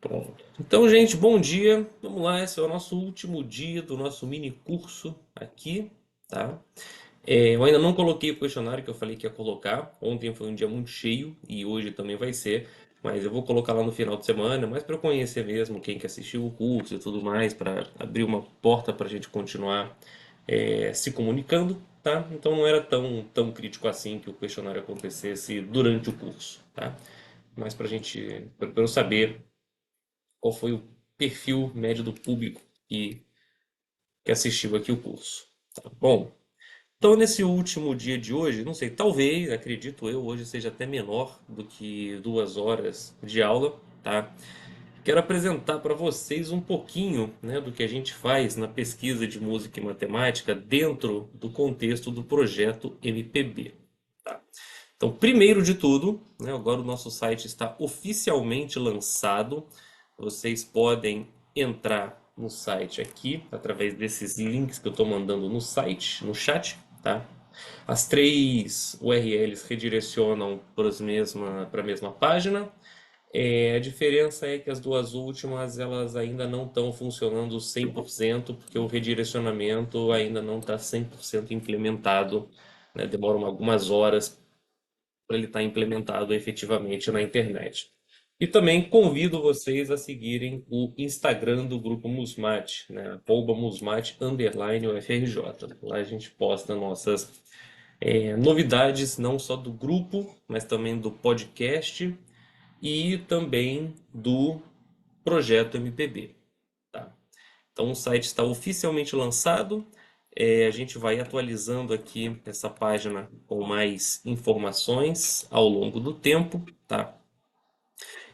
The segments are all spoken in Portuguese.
Pronto. Então, gente, bom dia. Vamos lá, esse é o nosso último dia do nosso mini curso aqui, tá? Eu ainda não coloquei o questionário que eu falei que ia colocar. Ontem foi um dia muito cheio e hoje também vai ser, mas eu vou colocar lá no final de semana, mais para eu conhecer mesmo quem que assistiu o curso e tudo mais, para abrir uma porta para a gente continuar se comunicando, tá? Então não era tão crítico assim que o questionário acontecesse durante o curso, tá? Mas para gente, para eu saber qual foi o perfil médio do público que assistiu aqui o curso. Tá bom? Então, nesse último dia de hoje, não sei, talvez, acredito eu, hoje seja até menor do que 2 horas de aula, tá? Quero apresentar para vocês um pouquinho, né, do que a gente faz na pesquisa de música e matemática dentro do contexto do projeto MPB. Tá? Então, primeiro de tudo, né, agora o nosso site está oficialmente lançado. Vocês podem entrar no site aqui através desses links que eu estou mandando no site, no chat, tá? As três URLs redirecionam para a mesma página. A diferença é que as duas últimas elas ainda não estão funcionando 100% porque o redirecionamento ainda não está 100% implementado, né? Demora algumas horas para ele estar implementado efetivamente na internet. E também convido vocês a seguirem o Instagram do Grupo Musmate, né? @musmate_UFRJ. Lá a gente posta nossas novidades, não só do grupo, mas também do podcast e também do projeto MPB. Tá? Então o site está oficialmente lançado. A gente vai atualizando aqui essa página com mais informações ao longo do tempo, tá?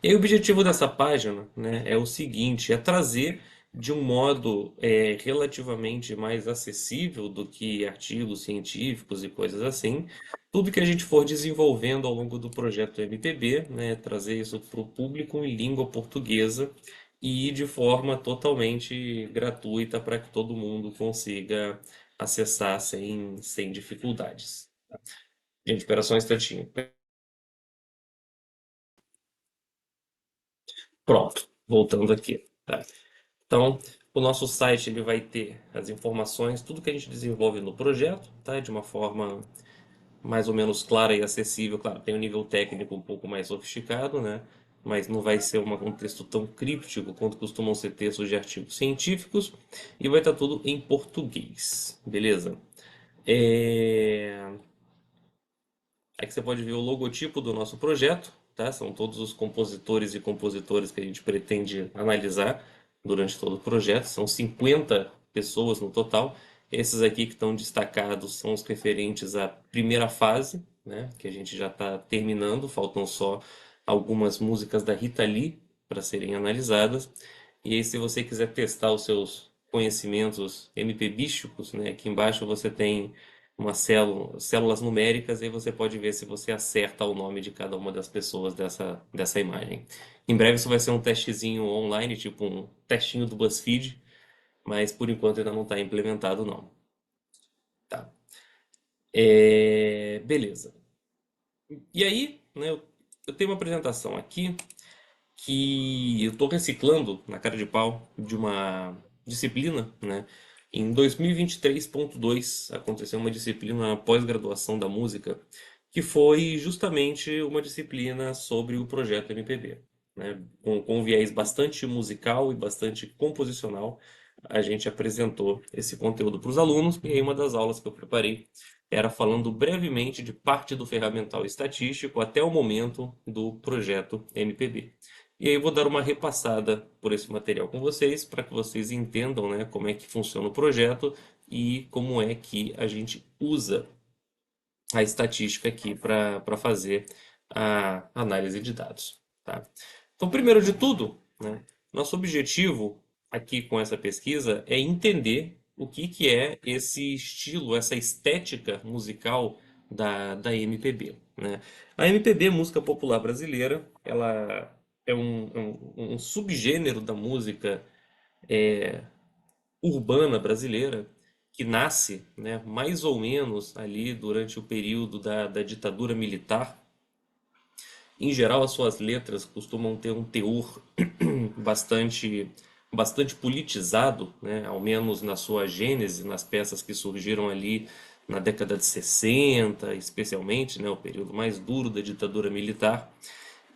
E aí, o objetivo dessa página, né, é o seguinte, é trazer de um modo relativamente mais acessível do que artigos científicos e coisas assim, tudo que a gente for desenvolvendo ao longo do projeto MPB, né, trazer isso para o público em língua portuguesa e de forma totalmente gratuita para que todo mundo consiga acessar sem dificuldades. Gente, espera só um instantinho. Pronto, voltando aqui, tá? Então, o nosso site ele vai ter as informações, tudo que a gente desenvolve no projeto, tá? De uma forma mais ou menos clara e acessível. Claro, tem um nível técnico um pouco mais sofisticado, né? Mas não vai ser um texto tão críptico quanto costumam ser textos de artigos científicos. E vai estar tudo em português, beleza? É... Aqui você pode ver o logotipo do nosso projeto, tá? São todos os compositores e compositores que a gente pretende analisar durante todo o projeto. São 50 pessoas no total. Esses aqui que estão destacados são os referentes à primeira fase, né? Que a gente já está terminando. Faltam só algumas músicas da Rita Lee para serem analisadas. E aí, se você quiser testar os seus conhecimentos MPBísticos, né? Aqui embaixo você tem células numéricas, e aí você pode ver se você acerta o nome de cada uma das pessoas dessa imagem. Em breve isso vai ser um testezinho online, tipo um testinho do BuzzFeed, mas por enquanto ainda não está implementado não. Tá. Beleza. E aí, né, eu tenho uma apresentação aqui que eu estou reciclando na cara de pau de uma disciplina, né? Em 2023.2 aconteceu uma disciplina pós-graduação da música que foi justamente uma disciplina sobre o projeto MPB, né? Com um viés bastante musical e bastante composicional, a gente apresentou esse conteúdo para os alunos e aí uma das aulas que eu preparei era falando brevemente de parte do ferramental estatístico até o momento do projeto MPB. E aí eu vou dar uma repassada por esse material com vocês, para que vocês entendam, né, como é que funciona o projeto e como é que a gente usa a estatística aqui para fazer a análise de dados. Tá? Então, primeiro de tudo, né, nosso objetivo aqui com essa pesquisa é entender o que é esse estilo, essa estética musical da MPB. Né? A MPB, música popular brasileira, ela é um subgênero da música urbana brasileira que nasce, né, mais ou menos ali durante o período da ditadura militar. Em geral, as suas letras costumam ter um teor bastante politizado, né? Ao menos na sua gênese, nas peças que surgiram ali na década de 60, especialmente, né? O período mais duro da ditadura militar.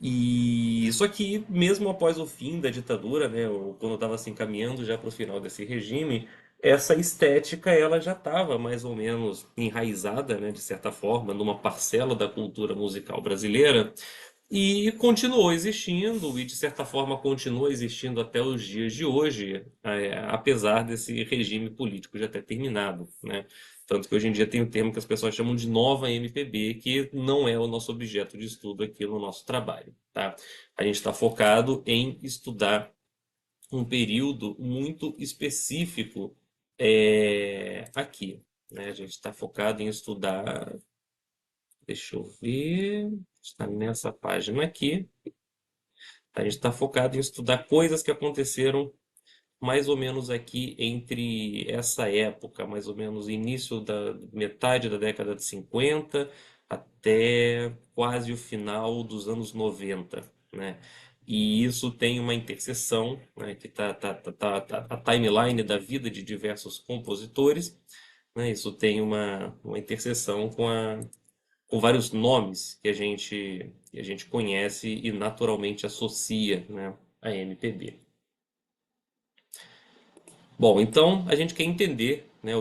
E só que mesmo após o fim da ditadura, né, ou quando estava se encaminhando já para o final desse regime, essa estética ela já estava mais ou menos enraizada, né, de certa forma, numa parcela da cultura musical brasileira e continuou existindo e de certa forma continua existindo até os dias de hoje, apesar desse regime político já ter terminado, né? Tanto que hoje em dia tem um termo que as pessoas chamam de nova MPB, que não é o nosso objeto de estudo aqui no nosso trabalho, tá? A gente está focado em estudar um período muito específico aqui, né? A gente está focado em estudar, deixa eu ver, está nessa página aqui. A gente está focado em estudar coisas que aconteceram mais ou menos aqui entre essa época, mais ou menos início da metade da década de 50 até quase o final dos anos 90, né? E isso tem uma interseção, né, que tá a timeline da vida de diversos compositores, né? Isso tem uma interseção com vários nomes que a gente conhece e naturalmente associa, né, a MPB. Bom, então a gente quer entender, né,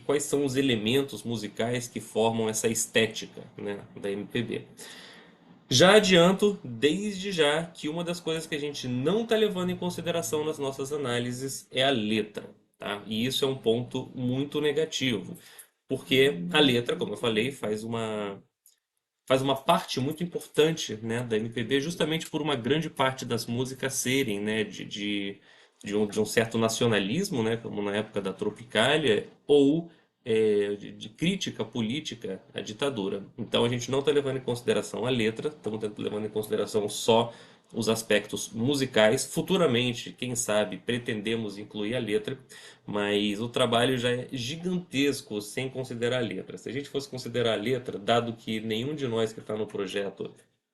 quais são os elementos musicais que formam essa estética, né, da MPB. Já adianto, desde já, que uma das coisas que a gente não está levando em consideração nas nossas análises é a letra, tá? E isso é um ponto muito negativo, porque a letra, como eu falei, faz uma parte muito importante, né, da MPB, justamente por uma grande parte das músicas serem, né, de um certo nacionalismo, né, como na época da Tropicália, ou de crítica política à ditadura. Então a gente não está levando em consideração a letra, estamos levando em consideração só os aspectos musicais. Futuramente, quem sabe, pretendemos incluir a letra, mas o trabalho já é gigantesco sem considerar a letra. Se a gente fosse considerar a letra, dado que nenhum de nós que está no projeto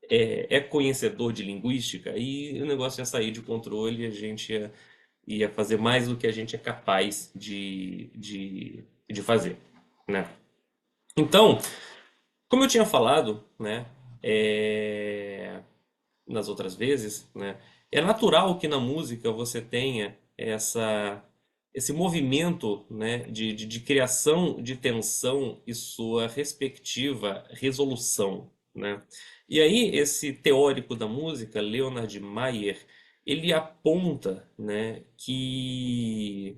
é conhecedor de linguística, aí o negócio ia sair de controle e a gente ia fazer mais do que a gente é capaz de fazer, né? Então, como eu tinha falado, né, é, nas outras vezes, né? É natural que na música você tenha esse movimento, né, de criação de tensão e sua respectiva resolução, né? E aí esse teórico da música, Leonard Meyer, ele aponta, né, que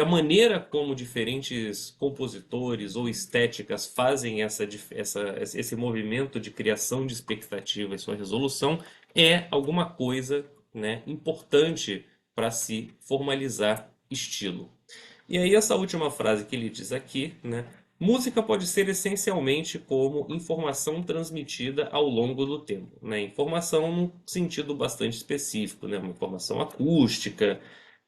a maneira como diferentes compositores ou estéticas fazem esse movimento de criação de expectativa e sua resolução é alguma coisa, né, importante para se formalizar estilo. E aí essa última frase que ele diz aqui, né, música pode ser essencialmente como informação transmitida ao longo do tempo, né? Informação num sentido bastante específico, né? Uma informação acústica,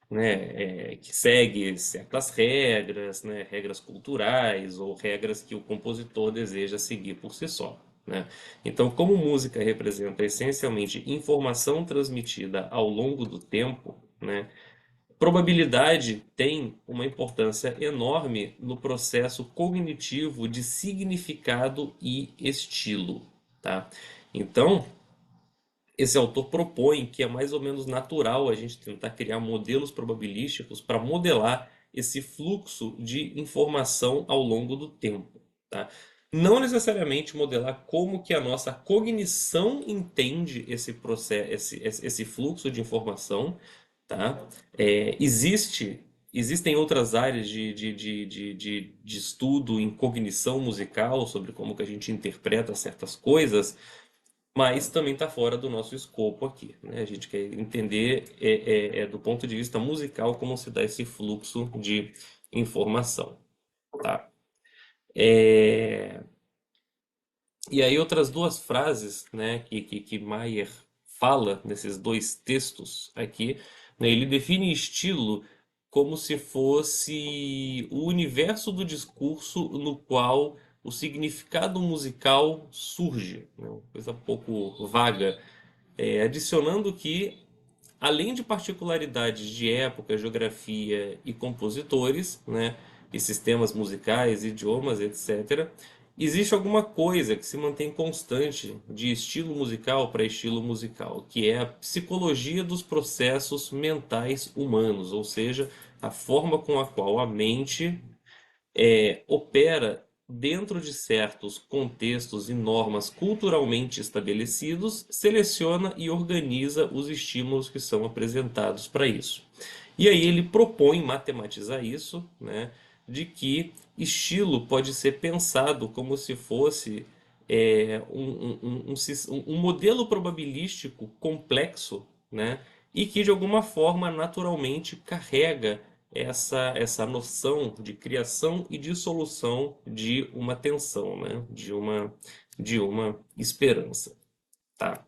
né, que segue certas regras, né, regras culturais ou regras que o compositor deseja seguir por si só, né? Então, como música representa essencialmente informação transmitida ao longo do tempo, né, probabilidade tem uma importância enorme no processo cognitivo de significado e estilo, tá? Então, esse autor propõe que é mais ou menos natural a gente tentar criar modelos probabilísticos para modelar esse fluxo de informação ao longo do tempo, tá? Não necessariamente modelar como que a nossa cognição entende esse processo, esse fluxo de informação, tá? Existem outras áreas de estudo em cognição musical sobre como que a gente interpreta certas coisas, mas também está fora do nosso escopo aqui, né? A gente quer entender do ponto de vista musical como se dá esse fluxo de informação, tá? É, E aí outras duas frases, né, que Mayer fala nesses dois textos aqui, né, ele define estilo como se fosse o universo do discurso no qual o significado musical surge, né, uma coisa um pouco vaga, adicionando que além de particularidades de época, geografia e compositores, né, e sistemas musicais, idiomas, etc., existe alguma coisa que se mantém constante de estilo musical para estilo musical, que é a psicologia dos processos mentais humanos, ou seja, a forma com a qual a mente opera dentro de certos contextos e normas culturalmente estabelecidos, seleciona e organiza os estímulos que são apresentados para isso. E aí ele propõe matematizar isso, né, de que estilo pode ser pensado como se fosse um modelo probabilístico complexo, né, e que de alguma forma naturalmente carrega essa noção de criação e dissolução de uma tensão, né? De uma esperança, tá?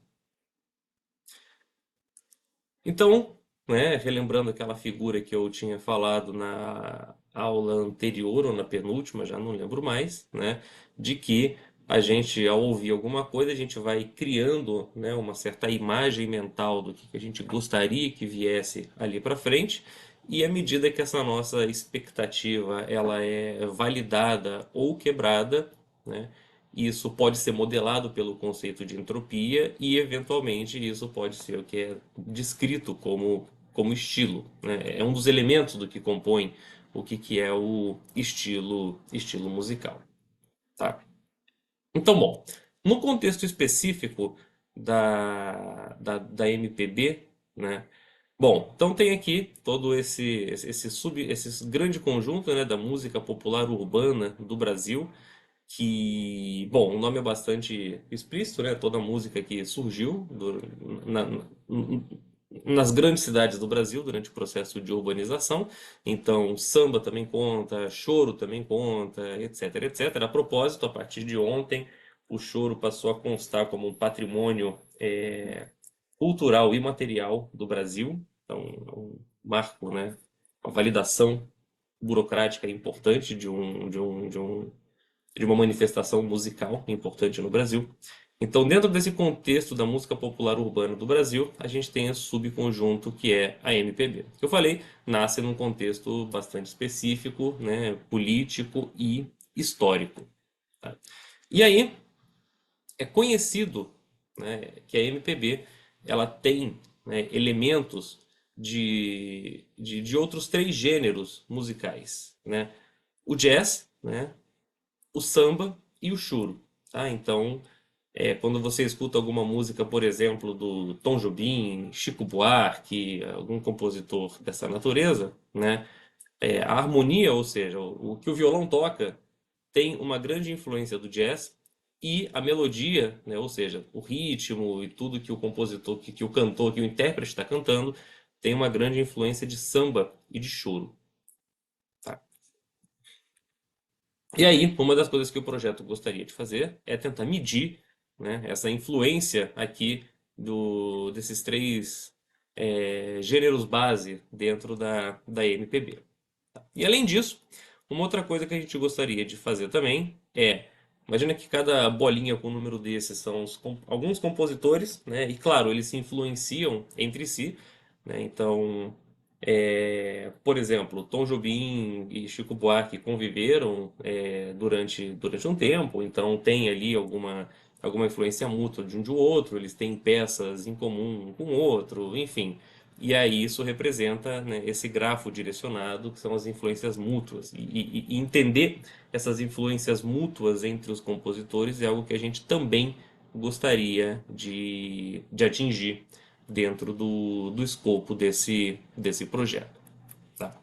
Então, né, relembrando aquela figura que eu tinha falado na aula anterior ou na penúltima, já não lembro mais, né, de que a gente, ao ouvir alguma coisa, a gente vai criando, né, uma certa imagem mental do que a gente gostaria que viesse ali para frente, e à medida que essa nossa expectativa ela é validada ou quebrada, né, isso pode ser modelado pelo conceito de entropia e, eventualmente, isso pode ser o que é descrito como estilo, né? É um dos elementos do que compõe o que é o estilo musical, tá? Então, bom, no contexto específico da MPB, né? Bom, então tem aqui todo esse grande conjunto, né, da música popular urbana do Brasil, que, bom, o nome é bastante explícito, né? Toda a música que surgiu na- nas grandes cidades do Brasil durante o processo de urbanização. Então, samba também conta, choro também conta, etc, etc. A propósito, a partir de ontem, o choro passou a constar como um patrimônio cultural e material do Brasil. Então, é um marco, né? Uma validação burocrática importante de uma manifestação musical importante no Brasil. Então, dentro desse contexto da música popular urbana do Brasil, a gente tem esse subconjunto que é a MPB. Que eu falei, nasce num contexto bastante específico, né, político e histórico. Tá? E aí é conhecido, né, que a MPB ela tem, né, elementos de outros três gêneros musicais, né? O jazz, né, o samba e o choro, tá? Então, quando você escuta alguma música, por exemplo, do Tom Jobim, Chico Buarque, algum compositor dessa natureza, né? A harmonia, ou seja, o que o violão toca, tem uma grande influência do jazz e a melodia, né? Ou seja, o ritmo e tudo que o compositor, que o cantor, que o intérprete está cantando, tem uma grande influência de samba e de choro, tá? E aí, uma das coisas que o projeto gostaria de fazer é tentar medir, né, essa influência aqui desses três gêneros base dentro da MPB. E além disso, uma outra coisa que a gente gostaria de fazer também imagina que cada bolinha com o número desses são alguns compositores, né? E claro, eles se influenciam entre si, né? Então, por exemplo, Tom Jobim e Chico Buarque conviveram durante um tempo, então tem ali alguma influência mútua de um do outro, eles têm peças em comum um com o outro, enfim. E aí isso representa, né, esse grafo direcionado, que são as influências mútuas. E entender essas influências mútuas entre os compositores é algo que a gente também gostaria de atingir dentro do escopo desse projeto. Tá?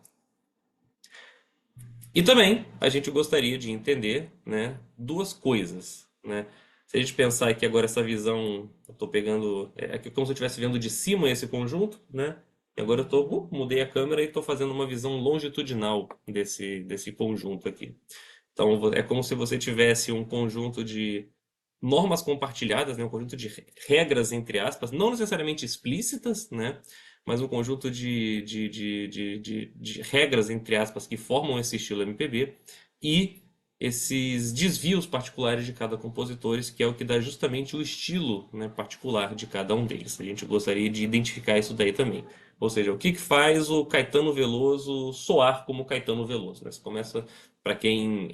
E também a gente gostaria de entender, né, duas coisas, né? Se a gente pensar que agora essa visão, eu estou pegando, aqui como se eu estivesse vendo de cima esse conjunto, né? E agora mudei a câmera e estou fazendo uma visão longitudinal desse conjunto aqui. Então é como se você tivesse um conjunto de normas compartilhadas, né, um conjunto de regras, entre aspas, não necessariamente explícitas, né, mas um conjunto de regras, entre aspas, que formam esse estilo MPB, e esses desvios particulares de cada compositor, que é o que dá justamente o estilo, né, particular de cada um deles. A gente gostaria de identificar isso daí também. Ou seja, o que que faz o Caetano Veloso soar como Caetano Veloso, né? Você começa, para quem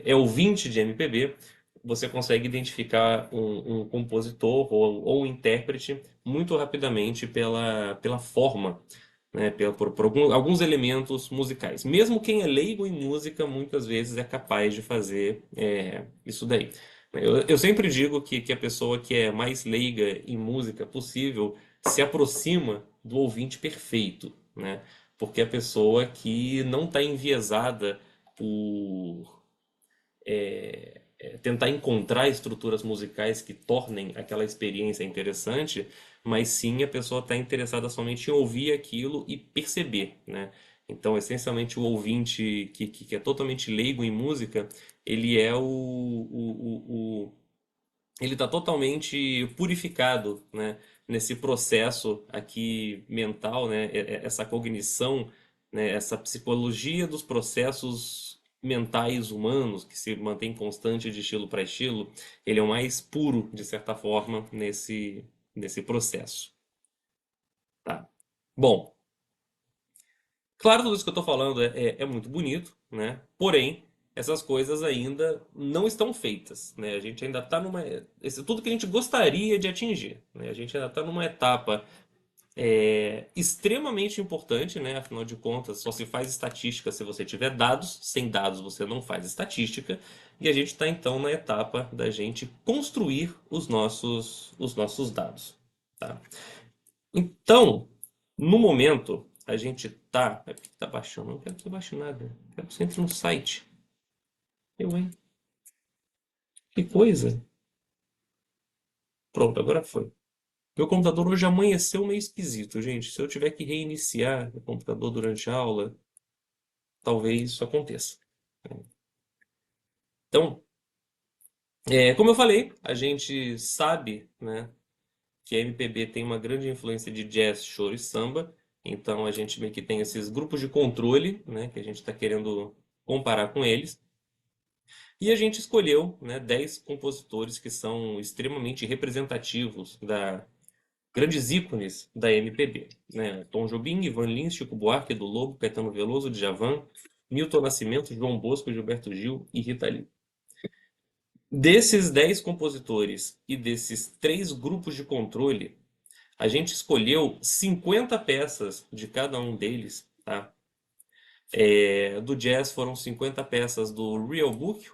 é ouvinte de MPB, você consegue identificar um compositor ou um intérprete muito rapidamente pela forma, né, por alguns elementos musicais. Mesmo quem é leigo em música, muitas vezes é capaz de fazer isso daí. Eu sempre digo que a pessoa que é mais leiga em música possível se aproxima do ouvinte perfeito, né? Porque a pessoa que não está enviesada por tentar encontrar estruturas musicais que tornem aquela experiência interessante, mas sim a pessoa está interessada somente em ouvir aquilo e perceber, né? Então, essencialmente, o ouvinte que é totalmente leigo em música, ele é ele está totalmente purificado, né, nesse processo aqui mental, né, essa cognição, né, essa psicologia dos processos mentais humanos que se mantém constante de estilo para estilo, ele é o mais puro, de certa forma, nesse processo, tá? Bom, claro, tudo isso que eu estou falando é muito bonito, né? Porém, essas coisas ainda não estão feitas, né? A gente ainda está tudo que a gente gostaria de atingir, né? A gente ainda está numa etapa extremamente importante, né? Afinal de contas, só se faz estatística se você tiver dados. Sem dados, você não faz estatística. E a gente está então na etapa da gente construir os nossos dados, tá? Então, no momento, a gente tá. Por que tá baixando? Eu não quero que você baixe nada. Eu quero que você entre no site. Hein? Que coisa. Pronto, agora foi. Meu computador hoje amanheceu meio esquisito, gente. Se eu tiver que reiniciar o computador durante a aula, talvez isso aconteça. Então, como eu falei, a gente sabe, né, que a MPB tem uma grande influência de jazz, choro e samba. Então, a gente meio que tem esses grupos de controle, né, que a gente está querendo comparar com eles. E a gente escolheu, né, 10 compositores que são extremamente representativos da grandes ícones da MPB, né? Tom Jobim, Ivan Lins, Chico Buarque, Edu Lobo, Caetano Veloso, Djavan, Milton Nascimento, João Bosco, Gilberto Gil e Rita Lee. Desses 10 compositores e desses três grupos de controle, a gente escolheu 50 peças de cada um deles, tá? Do jazz foram 50 peças do Real Book,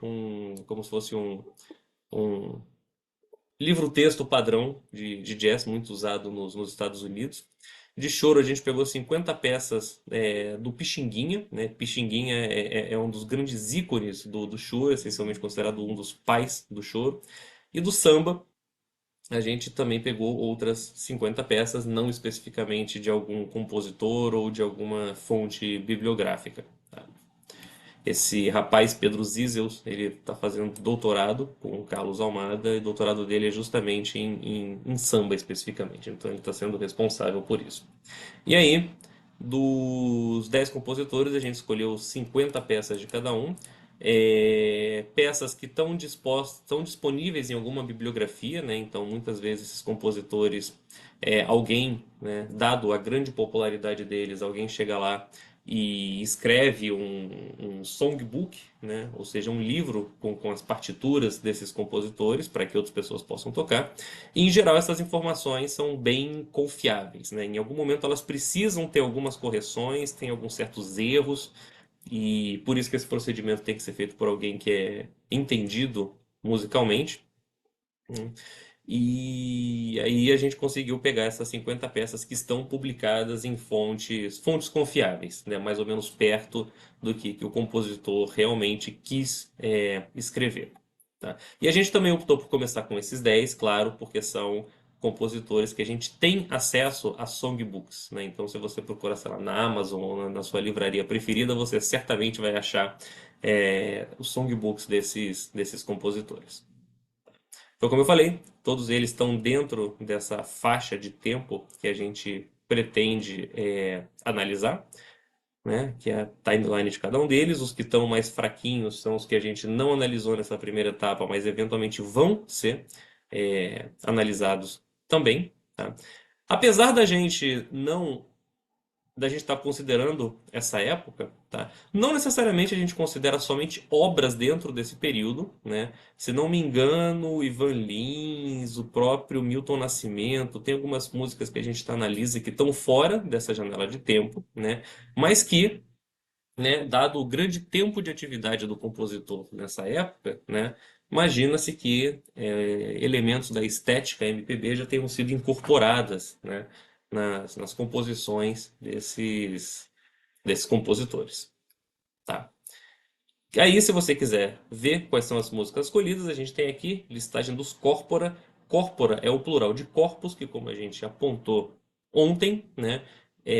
como se fosse um livro-texto padrão de jazz, muito usado nos Estados Unidos. De choro, a gente pegou 50 peças do Pixinguinha, né? Pixinguinha é um dos grandes ícones do choro, essencialmente considerado um dos pais do choro. E do samba, a gente também pegou outras 50 peças, não especificamente de algum compositor ou de alguma fonte bibliográfica. Tá? Esse rapaz, Pedro Zizels, ele está fazendo doutorado com o Carlos Almada, e o doutorado dele é justamente em samba especificamente, então ele está sendo responsável por isso. E aí, dos 10 compositores, a gente escolheu 50 peças de cada um, peças que estão disponíveis em alguma bibliografia, né? Então muitas vezes esses compositores, alguém, né, dado a grande popularidade deles, alguém chega lá e escreve um songbook, né? Ou seja, um livro com as partituras desses compositores para que outras pessoas possam tocar. E, em geral, essas informações são bem confiáveis, né? Em algum momento elas precisam ter algumas correções, tem alguns certos erros, e por isso que esse procedimento tem que ser feito por alguém que é entendido musicalmente. Né? E aí a gente conseguiu pegar essas 50 peças que estão publicadas em fontes confiáveis, né? Mais ou menos perto do que o compositor realmente quis escrever. Tá? E a gente também optou por começar com esses 10, claro, porque são compositores que a gente tem acesso a songbooks, né? Então, se você procurar, sei lá, na Amazon ou na sua livraria preferida, você certamente vai achar os songbooks desses compositores. Então, como eu falei, todos eles estão dentro dessa faixa de tempo que a gente pretende analisar. né, que é a timeline de cada um deles. Os que estão mais fraquinhos são os que a gente não analisou nessa primeira etapa, mas eventualmente vão ser analisados também, tá? Apesar da gente estar considerando essa época, tá? Não necessariamente a gente considera somente obras dentro desse período, né? Se não me engano, o Ivan Lins, o próprio Milton Nascimento, tem algumas músicas que a gente analisa que estão fora dessa janela de tempo, né? Mas que, né, dado o grande tempo de atividade do compositor nessa época, né, imagina-se que elementos da estética MPB já tenham sido incorporadas, né, nas composições desses compositores, tá? E aí, se você quiser ver quais são as músicas escolhidas, a gente tem aqui listagem dos corpora. Corpora é o plural de corpus, que como a gente apontou ontem, né,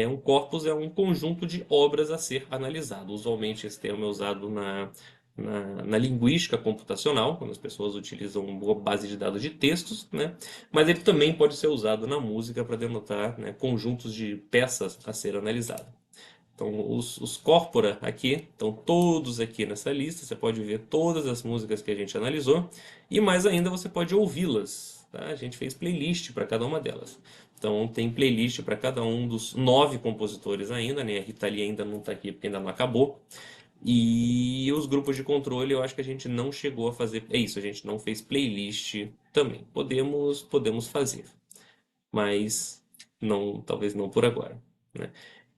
um corpus é um conjunto de obras a ser analisado. Usualmente esse termo é usado na linguística computacional, quando as pessoas utilizam uma base de dados de textos, né, mas ele também pode ser usado na música para denotar, né, conjuntos de peças a ser analisadas. Então, os corpora aqui estão todos aqui nessa lista. Você pode ver todas as músicas que a gente analisou. E mais ainda, você pode ouvi-las. Tá? A gente fez playlist para cada uma delas. Então, tem playlist para cada um dos 9 compositores ainda. Né? A Rita Lee ainda não está aqui porque ainda não acabou. E os grupos de controle, eu acho que a gente não chegou a fazer. É isso, a gente não fez playlist também. Podemos fazer, mas não, talvez não por agora, né?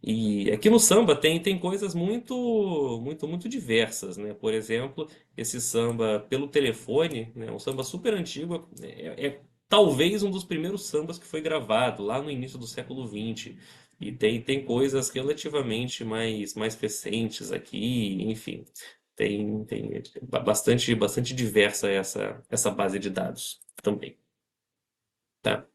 E aqui no samba tem coisas muito diversas, né? Por exemplo, esse samba pelo telefone, né? Um samba super antigo, é talvez um dos primeiros sambas que foi gravado lá no início do século XX. E tem coisas relativamente mais recentes aqui, enfim, tem bastante diversa essa base de dados também, tá?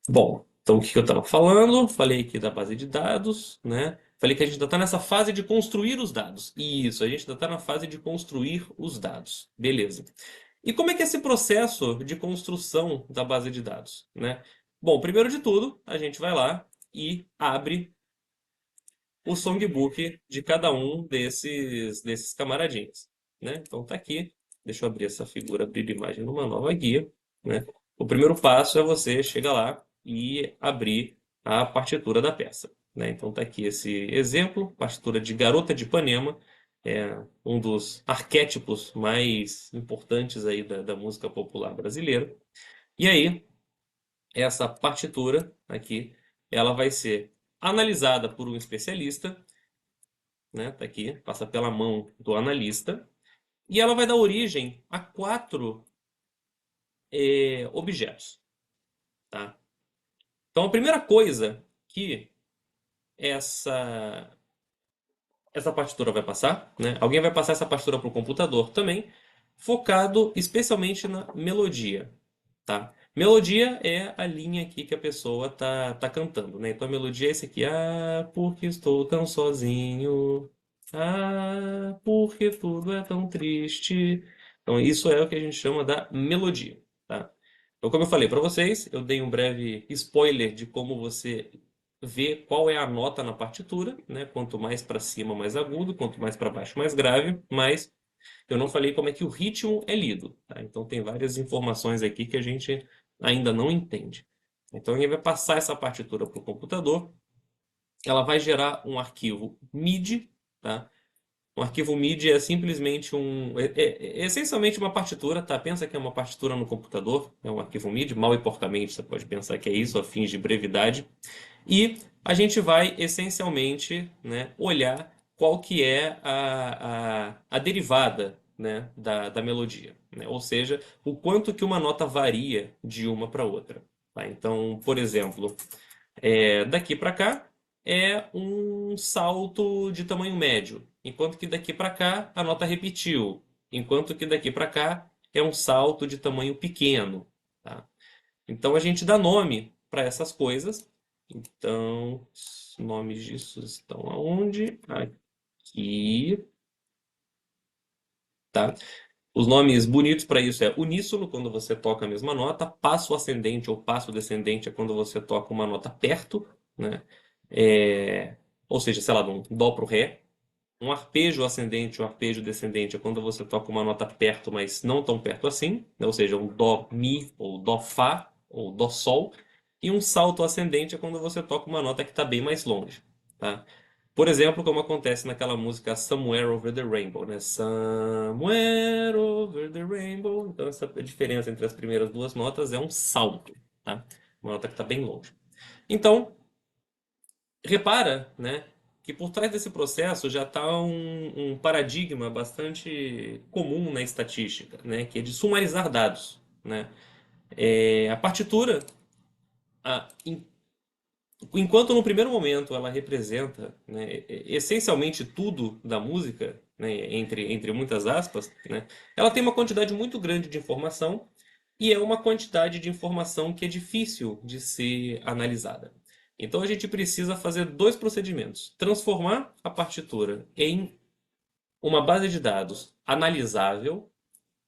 Bom, então o que que eu estava falando? Falei aqui da base de dados, né? Falei que a gente ainda está nessa fase de construir os dados. Isso, a gente ainda está na fase de construir os dados. Beleza. E como é que é esse processo de construção da base de dados, né? Bom, primeiro de tudo, a gente vai lá e abre o songbook de cada um desses camaradinhos, né? Então tá aqui. Deixa eu abrir essa figura, abrir a imagem numa nova guia, né? O primeiro passo é você chegar lá e abrir a partitura da peça, né? Então tá aqui esse exemplo, partitura de Garota de Ipanema, é um dos arquétipos mais importantes aí da música popular brasileira. E aí, essa partitura aqui, ela vai ser analisada por um especialista, né? Tá aqui, passa pela mão do analista, e ela vai dar origem a 4 objetos, tá? Então a primeira coisa que essa essa partitura vai passar, né? Alguém vai passar essa partitura para o computador também, focado especialmente na melodia, tá? Melodia é a linha aqui que a pessoa tá cantando, né? Então a melodia é esse aqui. Ah, porque estou tão sozinho. Ah, porque tudo é tão triste. Então isso é o que a gente chama da melodia, tá? Então, como eu falei para vocês, eu dei um breve spoiler de como você vê qual é a nota na partitura, né? Quanto mais para cima, mais agudo, quanto mais para baixo, mais grave, mas eu não falei como é que o ritmo é lido, tá? Então tem várias informações aqui que a gente ainda não entende. Então ele vai passar essa partitura para o computador, ela vai gerar um arquivo MIDI, tá? Um arquivo MIDI é simplesmente é essencialmente uma partitura, tá? Pensa que é uma partitura no computador, é um arquivo MIDI, mal e porcamente você pode pensar que é isso, a fins de brevidade. E a gente vai essencialmente, né, olhar qual que é a derivada, né, da melodia, né? Ou seja, o quanto que uma nota varia de uma para outra, tá? Então, por exemplo, daqui para cá é um salto de tamanho médio, enquanto que daqui para cá a nota repetiu, enquanto que daqui para cá é um salto de tamanho pequeno, tá? Então a gente dá nome para essas coisas. Então, os nomes disso estão aonde? Aqui, tá? Os nomes bonitos para isso é uníssono, quando você toca a mesma nota, passo ascendente ou passo descendente é quando você toca uma nota perto, né? Ou seja, sei lá, de um dó para o ré. Um arpejo ascendente ou arpejo descendente é quando você toca uma nota perto, mas não tão perto assim, né? Ou seja, um dó mi ou dó fá ou dó sol. E um salto ascendente é quando você toca uma nota que está bem mais longe, tá? Por exemplo, como acontece naquela música Somewhere Over the Rainbow, né? Somewhere Over the Rainbow. Então essa diferença entre as primeiras duas notas é um salto, tá? Uma nota que está bem longe. Então, repara, né, que por trás desse processo já está um paradigma bastante comum na estatística, né, que é de sumarizar dados, né? A partitura, a- em- enquanto no primeiro momento ela representa, né, essencialmente tudo da música, né, entre muitas aspas, né, ela tem uma quantidade muito grande de informação e é uma quantidade de informação que é difícil de ser analisada. Então a gente precisa fazer dois procedimentos: transformar a partitura em uma base de dados analisável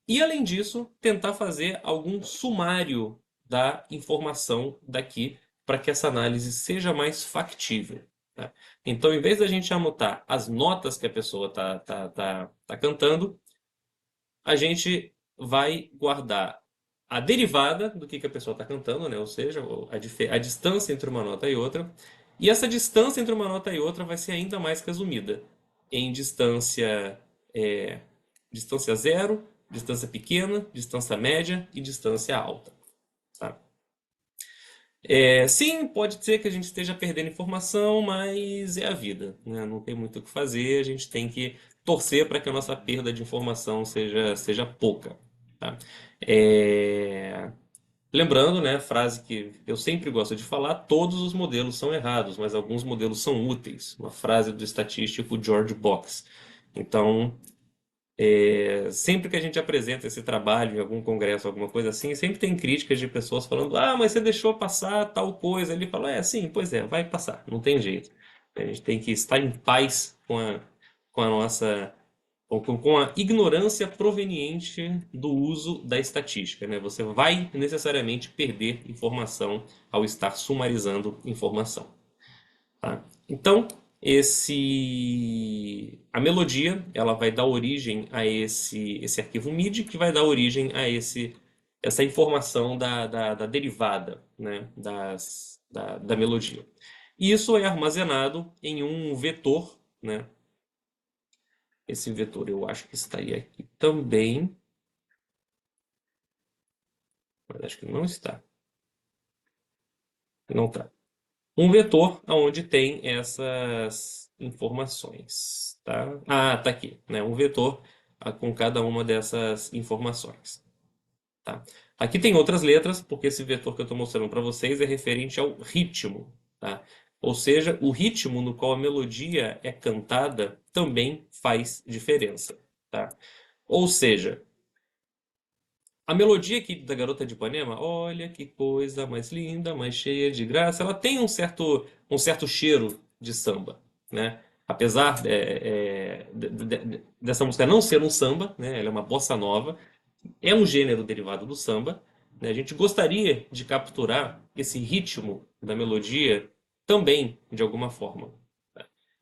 e, além disso, tentar fazer algum sumário da informação daqui para que essa análise seja mais factível. Tá? Então, em vez da gente anotar as notas que a pessoa tá cantando, a gente vai guardar a derivada do que a pessoa está cantando, né? Ou seja, a distância entre uma nota e outra. E essa distância entre uma nota e outra vai ser ainda mais resumida em é, distância zero, distância pequena, distância média e distância alta. Tá? Sim, pode ser que a gente esteja perdendo informação, mas é a vida, né? Não tem muito o que fazer, a gente tem que torcer para que a nossa perda de informação seja pouca, tá? É, Lembrando, né, a frase que eu sempre gosto de falar: todos os modelos são errados, mas alguns modelos são úteis. Uma frase do estatístico George Box. Então, sempre que a gente apresenta esse trabalho em algum congresso, alguma coisa assim, sempre tem críticas de pessoas falando: ah, mas você deixou passar tal coisa. Ele fala: sim, pois é, vai passar, não tem jeito. A gente tem que estar em paz com a nossa, com a ignorância proveniente do uso da estatística, né? Você vai necessariamente perder informação ao estar sumarizando informação. Tá? Então, a melodia, ela vai dar origem a esse arquivo MIDI, que vai dar origem a essa informação da derivada, né, da melodia. E isso é armazenado em um vetor, né? Esse vetor eu acho que estaria aqui também, mas acho que não está. Não está. Um vetor onde tem essas informações, tá? Ah, tá aqui, né? Um vetor com cada uma dessas informações, tá? Aqui tem outras letras, porque esse vetor que eu estou mostrando para vocês é referente ao ritmo, tá? Ou seja, o ritmo no qual a melodia é cantada também faz diferença, tá? Ou seja, a melodia aqui da Garota de Ipanema, olha que coisa mais linda, mais cheia de graça, ela tem um certo cheiro de samba, né? Apesar dessa música não ser um samba, né? Ela é uma bossa nova, é um gênero derivado do samba, né? A gente gostaria de capturar esse ritmo da melodia também, de alguma forma.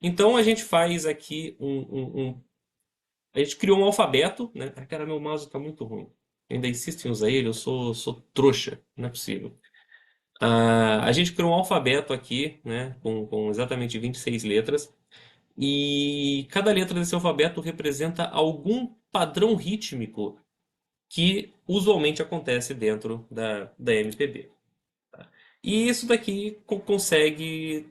Então a gente faz aqui a gente criou um alfabeto, né? Ah, cara, meu mouse tá muito ruim. Ainda insisto em usar ele, eu sou trouxa, não é possível. A gente criou um alfabeto aqui, né? Com exatamente 26 letras. E cada letra desse alfabeto representa algum padrão rítmico que usualmente acontece dentro da MPB. E isso daqui consegue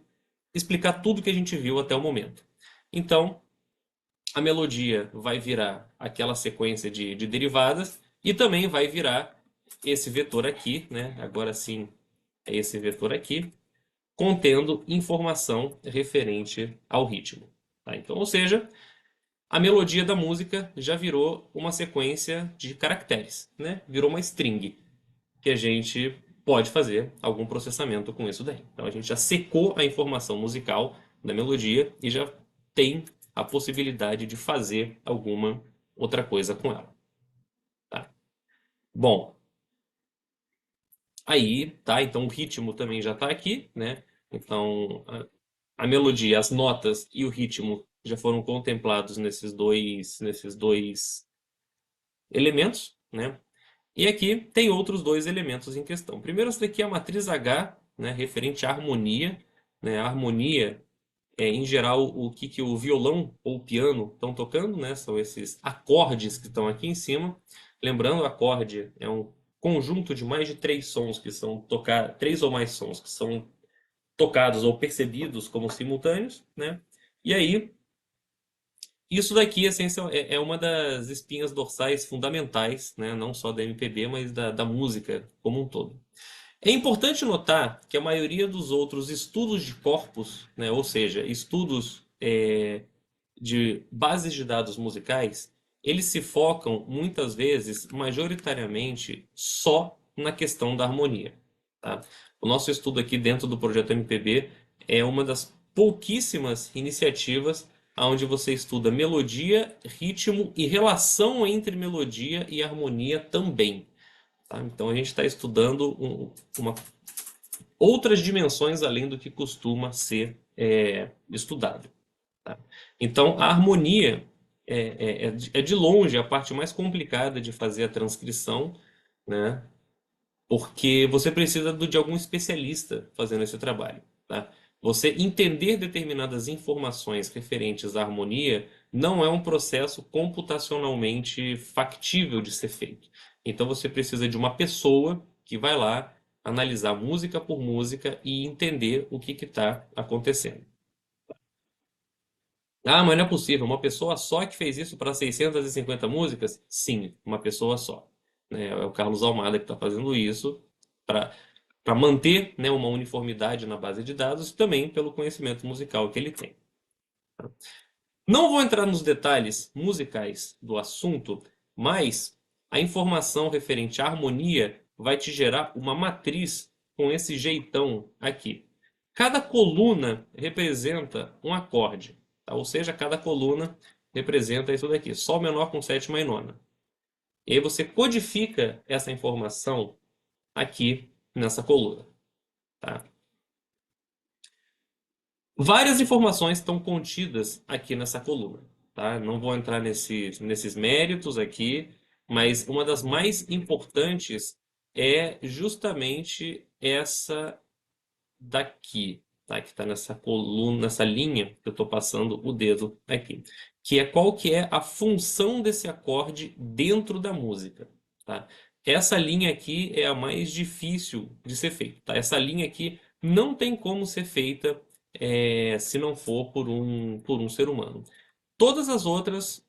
explicar tudo que a gente viu até o momento. Então, a melodia vai virar aquela sequência de derivadas e também vai virar esse vetor aqui, né? Agora sim, é esse vetor aqui, contendo informação referente ao ritmo. Tá? Então, ou seja, a melodia da música já virou uma sequência de caracteres, né? Virou uma string que a gente pode fazer algum processamento com isso daí. Então a gente já secou a informação musical da melodia e já tem a possibilidade de fazer alguma outra coisa com ela. Tá? Bom, aí, tá? Então o ritmo também já está aqui, né? Então a melodia, as notas e o ritmo já foram contemplados nesses dois elementos, né? E aqui tem outros dois elementos em questão. Primeiro, essa daqui é a matriz H, né, referente à harmonia, né? A harmonia em geral, o que o violão ou o piano estão tocando, né? São esses acordes que estão aqui em cima. Lembrando, o acorde é um conjunto de mais de três sons que são tocados, três ou mais sons que são tocados ou percebidos como simultâneos, né? E aí, isso daqui é uma das espinhas dorsais fundamentais, né? Não só da MPB, mas da música como um todo. É importante notar que a maioria dos outros estudos de corpos, né, ou seja, estudos de bases de dados musicais, eles se focam muitas vezes, majoritariamente, só na questão da harmonia. Tá? O nosso estudo aqui dentro do projeto MPB é uma das pouquíssimas iniciativas onde você estuda melodia, ritmo e relação entre melodia e harmonia também. Tá? Então a gente está estudando outras dimensões além do que costuma ser estudado. Tá? Então, a harmonia é de longe a parte mais complicada de fazer a transcrição, né? Porque você precisa de algum especialista fazendo esse trabalho. Tá? Você entender determinadas informações referentes à harmonia não é um processo computacionalmente factível de ser feito. Então, você precisa de uma pessoa que vai lá analisar música por música e entender o que está acontecendo. Ah, mas não é possível. Uma pessoa só que fez isso para 650 músicas? Sim, uma pessoa só. Né? É o Carlos Almada que está fazendo isso para manter, né, uma uniformidade na base de dados e também pelo conhecimento musical que ele tem. Não vou entrar nos detalhes musicais do assunto, mas a informação referente à harmonia vai te gerar uma matriz com esse jeitão aqui. Cada coluna representa um acorde, tá? Ou seja, cada coluna representa isso daqui, sol menor com sétima e nona. E aí você codifica essa informação aqui nessa coluna, tá? Várias informações estão contidas aqui nessa coluna, tá? Não vou entrar nesses méritos aqui, mas uma das mais importantes é justamente essa daqui, tá? Que está nessa coluna, nessa linha que eu estou passando o dedo aqui, que é qual que é a função desse acorde dentro da música, tá? Essa linha aqui é a mais difícil de ser feita, tá? Essa linha aqui não tem como ser feita se não for por um ser humano. Todas as outras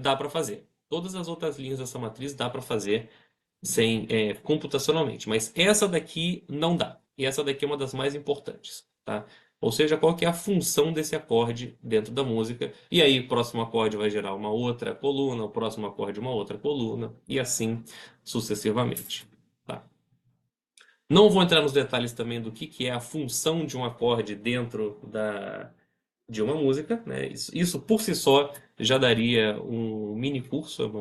dá para fazer. Todas as outras linhas dessa matriz dá para fazer computacionalmente, mas essa daqui não dá. E essa daqui é uma das mais importantes, tá? Ou seja, qual que é a função desse acorde dentro da música. E aí, o próximo acorde vai gerar uma outra coluna, o próximo acorde uma outra coluna, e assim sucessivamente. Tá? Não vou entrar nos detalhes também do que é a função de um acorde dentro de uma música, né? Isso por si só já daria um mini curso,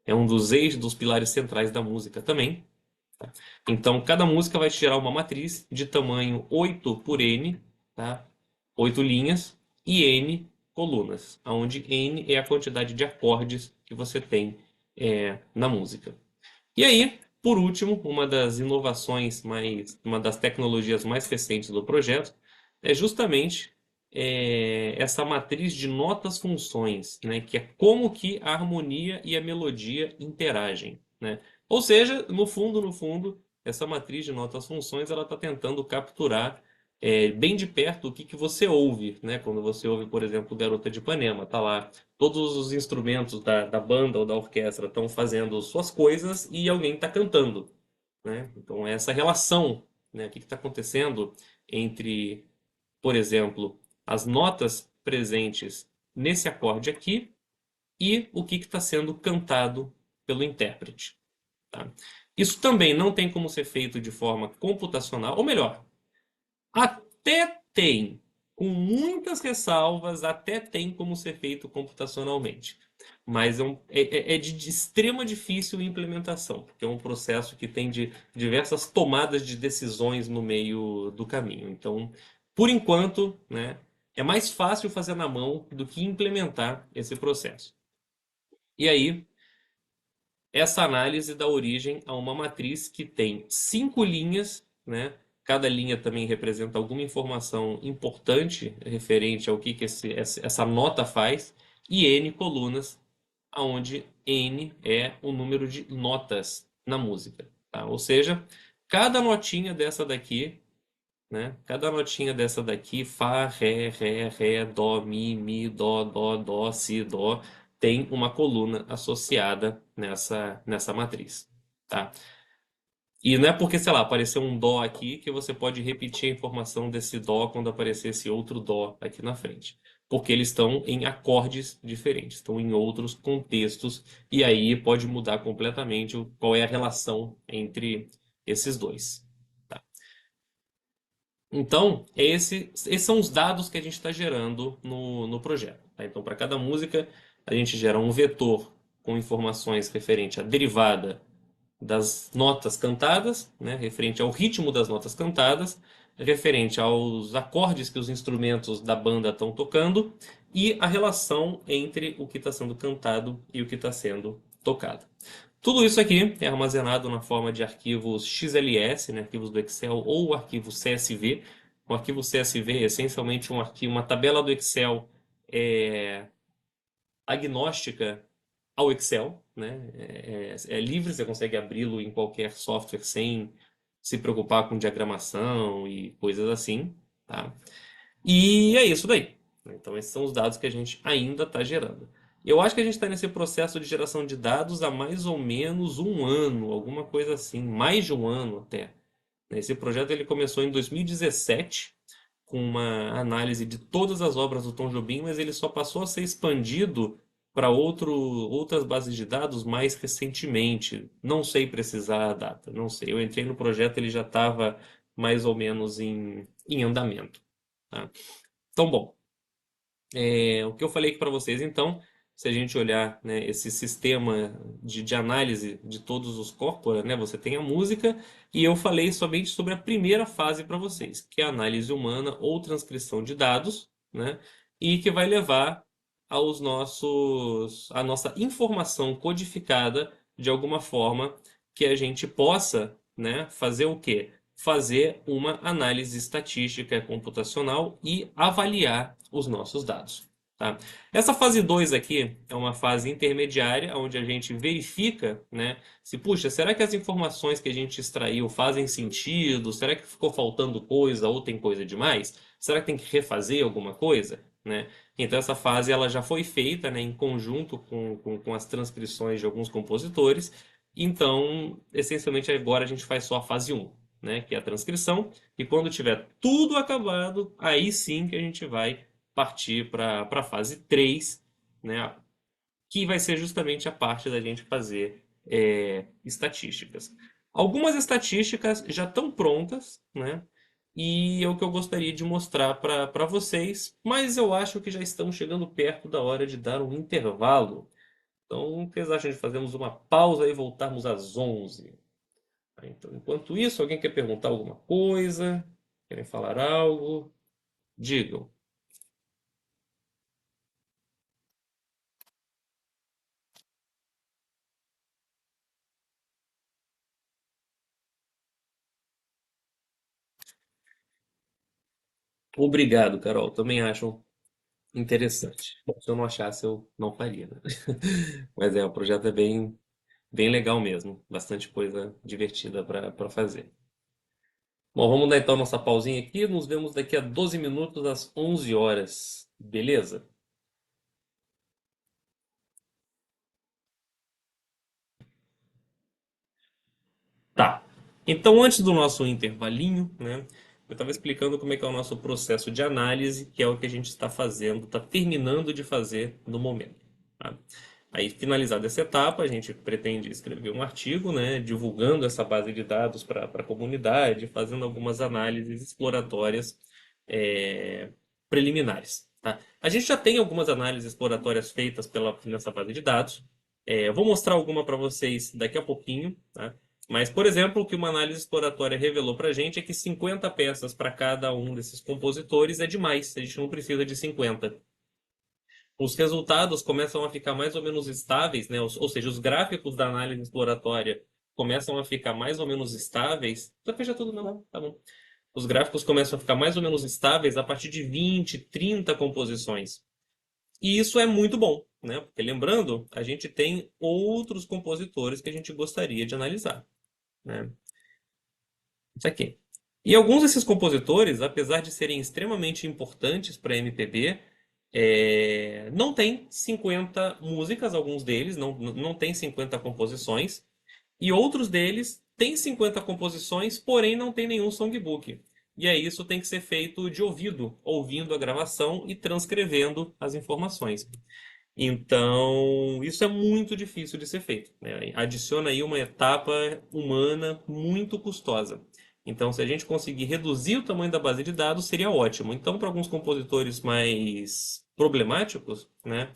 é um dos eixos, dos pilares centrais da música também. Tá? Então, cada música vai te gerar uma matriz de tamanho 8 por N, tá? 8 linhas, e N colunas, onde N é a quantidade de acordes que você tem na música. E aí, por último, uma das tecnologias mais recentes do projeto é justamente essa matriz de notas-funções, né, que é como que a harmonia e a melodia interagem, né? Ou seja, no fundo, essa matriz de notas-funções ela está tentando capturar bem de perto o que você ouve, né? Quando você ouve, por exemplo, Garota de Ipanema, tá lá todos os instrumentos da banda ou da orquestra estão fazendo suas coisas e alguém está cantando, né? Então, é essa relação, né? O que está acontecendo entre, por exemplo, as notas presentes nesse acorde aqui e o que está sendo cantado pelo intérprete, tá? Isso também não tem como ser feito de forma computacional, ou melhor, até tem, com muitas ressalvas, até tem como ser feito computacionalmente. Mas é de extrema difícil implementação, porque é um processo que tem diversas tomadas de decisões no meio do caminho. Então, por enquanto, né, é mais fácil fazer na mão do que implementar esse processo. E aí, essa análise dá origem a uma matriz que tem 5 linhas, né? Cada linha também representa alguma informação importante referente ao que essa nota faz, e N colunas, onde N é o número de notas na música, tá? Ou seja, cada notinha dessa daqui, né? Cada notinha dessa daqui, Fá, Ré, Dó, Mi, Dó, Si, Dó, tem uma coluna associada nessa matriz, tá? E não é porque, sei lá, apareceu um Dó aqui que você pode repetir a informação desse Dó quando aparecer esse outro Dó aqui na frente. Porque eles estão em acordes diferentes, estão em outros contextos, e aí pode mudar completamente qual é a relação entre esses dois. Tá? Então, esses são os dados que a gente está gerando no projeto. Tá? Então, para cada música, a gente gera um vetor com informações referente à derivada das notas cantadas, né, referente ao ritmo das notas cantadas, referente aos acordes que os instrumentos da banda estão tocando e a relação entre o que está sendo cantado e o que está sendo tocado. Tudo isso aqui é armazenado na forma de arquivos XLS, né, arquivos do Excel, ou arquivo CSV. O arquivo CSV é essencialmente um arquivo, uma tabela do Excel é, agnóstica ao Excel, né? É livre, você consegue abri-lo em qualquer software sem se preocupar com diagramação e coisas assim, tá? E é isso daí. Então, esses são os dados que a gente ainda está gerando. Eu acho que a gente está nesse processo de geração de dados há mais ou menos um ano, alguma coisa assim, mais de um ano até. Esse projeto ele começou em 2017, com uma análise de todas as obras do Tom Jobim, mas ele só passou a ser expandido para outras bases de dados mais recentemente. Não sei precisar a data, não sei. Eu entrei no projeto, ele já estava mais ou menos em andamento. Tá? Então, bom, o que eu falei aqui para vocês, então, se a gente olhar, né, esse sistema de análise de todos os corpora, né, você tem a música, e eu falei somente sobre a primeira fase para vocês, que é a análise humana ou transcrição de dados, né, e que vai levar a nossa informação codificada de alguma forma que a gente possa, né, fazer o quê? Fazer uma análise estatística computacional e avaliar os nossos dados. Tá? Essa fase 2 aqui é uma fase intermediária, onde a gente verifica, né, se, puxa, será que as informações que a gente extraiu fazem sentido? Será que ficou faltando coisa ou tem coisa demais? Será que tem que refazer alguma coisa? Né? Então essa fase ela já foi feita, né, em conjunto com as transcrições de alguns compositores. Então, essencialmente, agora a gente faz só a fase um, né, que é a transcrição. E quando tiver tudo acabado, aí sim que a gente vai partir para a fase 3, né, que vai ser justamente a parte da gente fazer estatísticas. Algumas estatísticas já estão prontas, né? E é o que eu gostaria de mostrar para vocês, mas eu acho que já estamos chegando perto da hora de dar um intervalo. Então, o que vocês acham de fazermos uma pausa e voltarmos às 11? Então, enquanto isso, alguém quer perguntar alguma coisa? Querem falar algo? Digam. Obrigado, Carol. Também acho interessante. Bom, se eu não achasse, eu não faria, né? Mas o projeto é bem legal mesmo. Bastante coisa divertida para fazer. Bom, vamos dar então nossa pausinha aqui. Nos vemos daqui a 12 minutos às 11 horas. Beleza? Tá. Então, antes do nosso intervalinho, né, eu estava explicando como é que é o nosso processo de análise, que é o que a gente está fazendo, está terminando de fazer no momento. Tá? Aí, finalizada essa etapa, a gente pretende escrever um artigo, né, divulgando essa base de dados para a comunidade, fazendo algumas análises exploratórias é, preliminares. Tá? A gente já tem algumas análises exploratórias feitas nessa base de dados. Eu vou mostrar alguma para vocês daqui a pouquinho, tá? Mas, por exemplo, o que uma análise exploratória revelou para a gente é que 50 peças para cada um desses compositores é demais. A gente não precisa de 50. Os resultados começam a ficar mais ou menos estáveis, né? Ou seja, os gráficos da análise exploratória começam a ficar mais ou menos estáveis. Só fecha tudo, não, tá bom. Os gráficos começam a ficar mais ou menos estáveis a partir de 20, 30 composições. E isso é muito bom, né? Porque lembrando, a gente tem outros compositores que a gente gostaria de analisar, né? Isso aqui. E alguns desses compositores, apesar de serem extremamente importantes para a MPB, não tem 50 músicas, alguns deles, não tem 50 composições, e outros deles têm 50 composições, porém não tem nenhum songbook. E aí isso tem que ser feito de ouvido, ouvindo a gravação e transcrevendo as informações. Então, isso é muito difícil de ser feito, né? Adiciona aí uma etapa humana muito custosa. Então, se a gente conseguir reduzir o tamanho da base de dados, seria ótimo. Então, para alguns compositores mais problemáticos, né?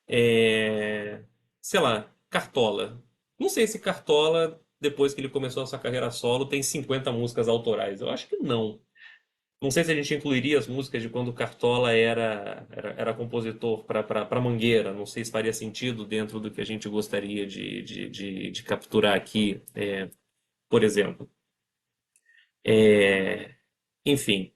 é, Sei lá, Cartola. Não sei se Cartola, depois que ele começou a sua carreira solo, tem 50 músicas autorais. Eu acho que não. Não sei se a gente incluiria as músicas de quando o Cartola era compositor para Mangueira. Não sei se faria sentido dentro do que a gente gostaria de capturar aqui, por exemplo. É, Enfim,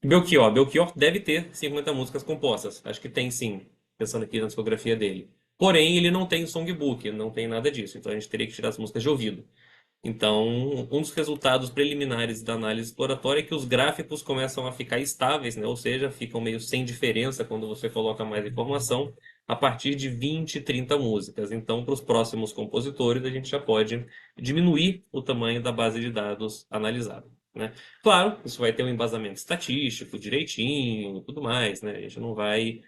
Belchior. Belchior deve ter 50 músicas compostas. Acho que tem sim, pensando aqui na discografia dele. Porém, ele não tem songbook, não tem nada disso. Então a gente teria que tirar as músicas de ouvido. Então, um dos resultados preliminares da análise exploratória é que os gráficos começam a ficar estáveis, né? Ou seja, ficam meio sem diferença quando você coloca mais informação a partir de 20, 30 músicas. Então, para os próximos compositores, a gente já pode diminuir o tamanho da base de dados analisada, né? Claro, isso vai ter um embasamento estatístico direitinho e tudo mais, né? A gente não vai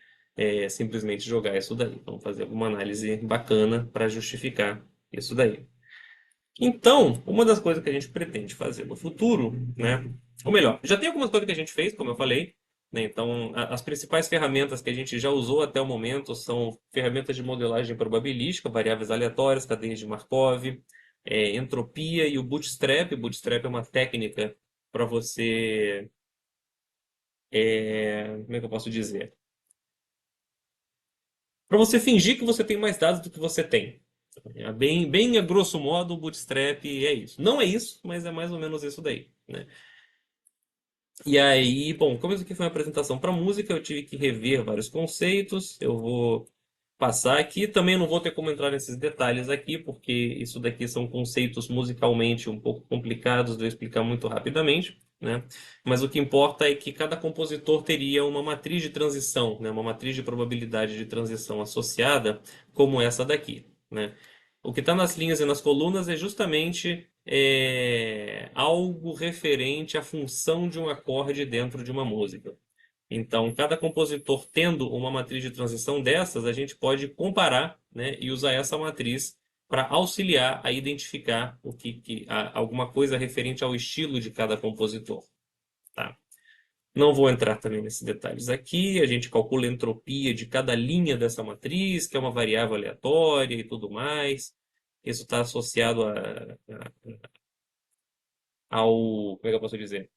simplesmente jogar isso daí. Vamos fazer alguma análise bacana para justificar isso daí. Então, uma das coisas que a gente pretende fazer no futuro, né? Ou melhor, já tem algumas coisas que a gente fez, como eu falei, né? Então, as principais ferramentas que a gente já usou até o momento são ferramentas de modelagem probabilística, variáveis aleatórias, cadeias de Markov, entropia e o Bootstrap. O Bootstrap é uma técnica para você, como é que eu posso dizer? Para você fingir que você tem mais dados do que você tem. Bem a grosso modo, o Bootstrap é isso. Não é isso, mas é mais ou menos isso daí, né? E aí, bom, como isso aqui foi uma apresentação para música, eu tive que rever vários conceitos. Eu vou passar aqui. Também não vou ter como entrar nesses detalhes aqui, porque isso daqui são conceitos musicalmente um pouco complicados de eu explicar muito rapidamente, né? Mas o que importa é que cada compositor teria uma matriz de transição, né? Uma matriz de probabilidade de transição associada, como essa daqui, né? O que está nas linhas e nas colunas é justamente algo referente à função de um acorde dentro de uma música. Então, cada compositor tendo uma matriz de transição dessas, a gente pode comparar, né, e usar essa matriz para auxiliar a identificar alguma coisa referente ao estilo de cada compositor. Tá? Não vou entrar também nesses detalhes aqui. A gente calcula a entropia de cada linha dessa matriz, que é uma variável aleatória e tudo mais. Isso está associado ao. Como é que eu posso dizer?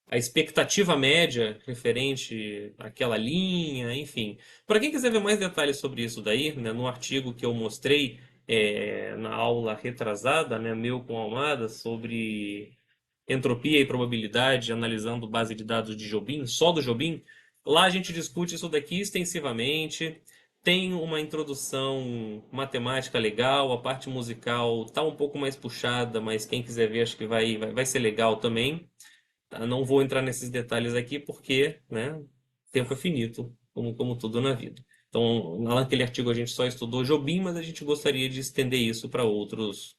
A expectativa média referente àquela linha, enfim. Para quem quiser ver mais detalhes sobre isso daí, né, no artigo que eu mostrei na aula retrasada, né, meu com Almada, sobre entropia e probabilidade, analisando base de dados de Jobim, só do Jobim, lá a gente discute isso daqui extensivamente. Tem uma introdução matemática legal, a parte musical está um pouco mais puxada, mas quem quiser ver acho que vai ser legal também. Tá? Não vou entrar nesses detalhes aqui porque, né, tempo é finito, como tudo na vida. Então, lá naquele artigo a gente só estudou Jobim, mas a gente gostaria de estender isso para outros.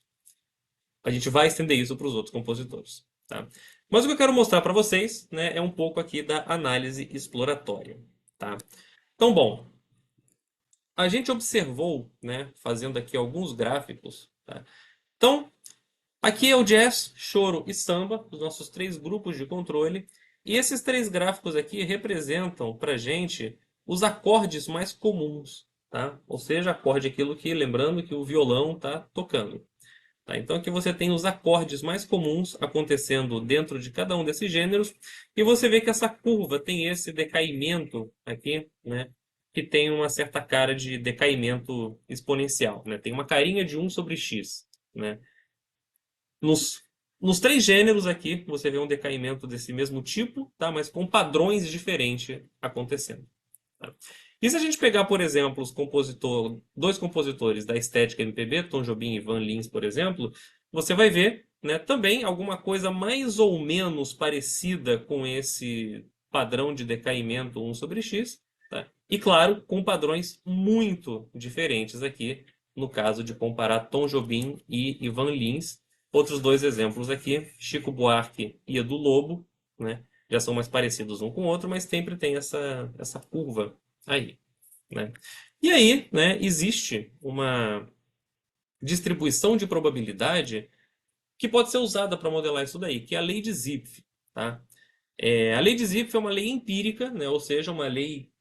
A gente vai estender isso para os outros compositores, tá? Mas o que eu quero mostrar para vocês, né, é um pouco aqui da análise exploratória, tá? Então, bom, a gente observou, né, fazendo aqui alguns gráficos, tá? Então, aqui é o jazz, choro e samba, os nossos três grupos de controle. E esses três gráficos aqui representam para gente os acordes mais comuns. tá? Ou seja, acorde é aquilo que, lembrando que o violão está tocando. Tá? Então aqui você tem os acordes mais comuns acontecendo dentro de cada um desses gêneros, e você vê que essa curva tem esse decaimento aqui, né? Que tem uma certa cara de decaimento exponencial, né? Tem uma carinha de 1/x, né? Nos, nos três gêneros aqui, você vê um decaimento desse mesmo tipo, tá? Mas com padrões diferentes acontecendo. Tá? E se a gente pegar, por exemplo, dois compositores da estética MPB, Tom Jobim e Van Lins, por exemplo, você vai ver, né, também alguma coisa mais ou menos parecida com esse padrão de decaimento 1/x, tá? E claro, com padrões muito diferentes aqui, no caso de comparar Tom Jobim e Ivan Lins. Outros dois exemplos aqui, Chico Buarque e Edu Lobo, né? Já são mais parecidos um com o outro, mas sempre tem essa curva aí, né? E aí, né, existe uma distribuição de probabilidade que pode ser usada para modelar isso daí, que é a lei de Zipf, tá? A lei de Zipf é uma lei empírica, né, ou seja, uma lei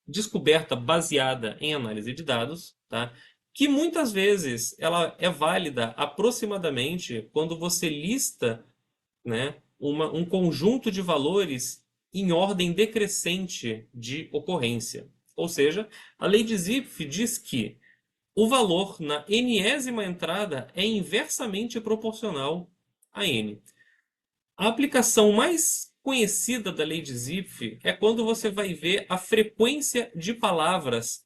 descoberta baseada em análise de dados, tá? Que muitas vezes ela é válida aproximadamente quando você lista, né, um conjunto de valores em ordem decrescente de ocorrência. Ou seja, a lei de Zipf diz que o valor na nésima entrada é inversamente proporcional a n. A aplicação mais conhecida da lei de Zipf é quando você vai ver a frequência de palavras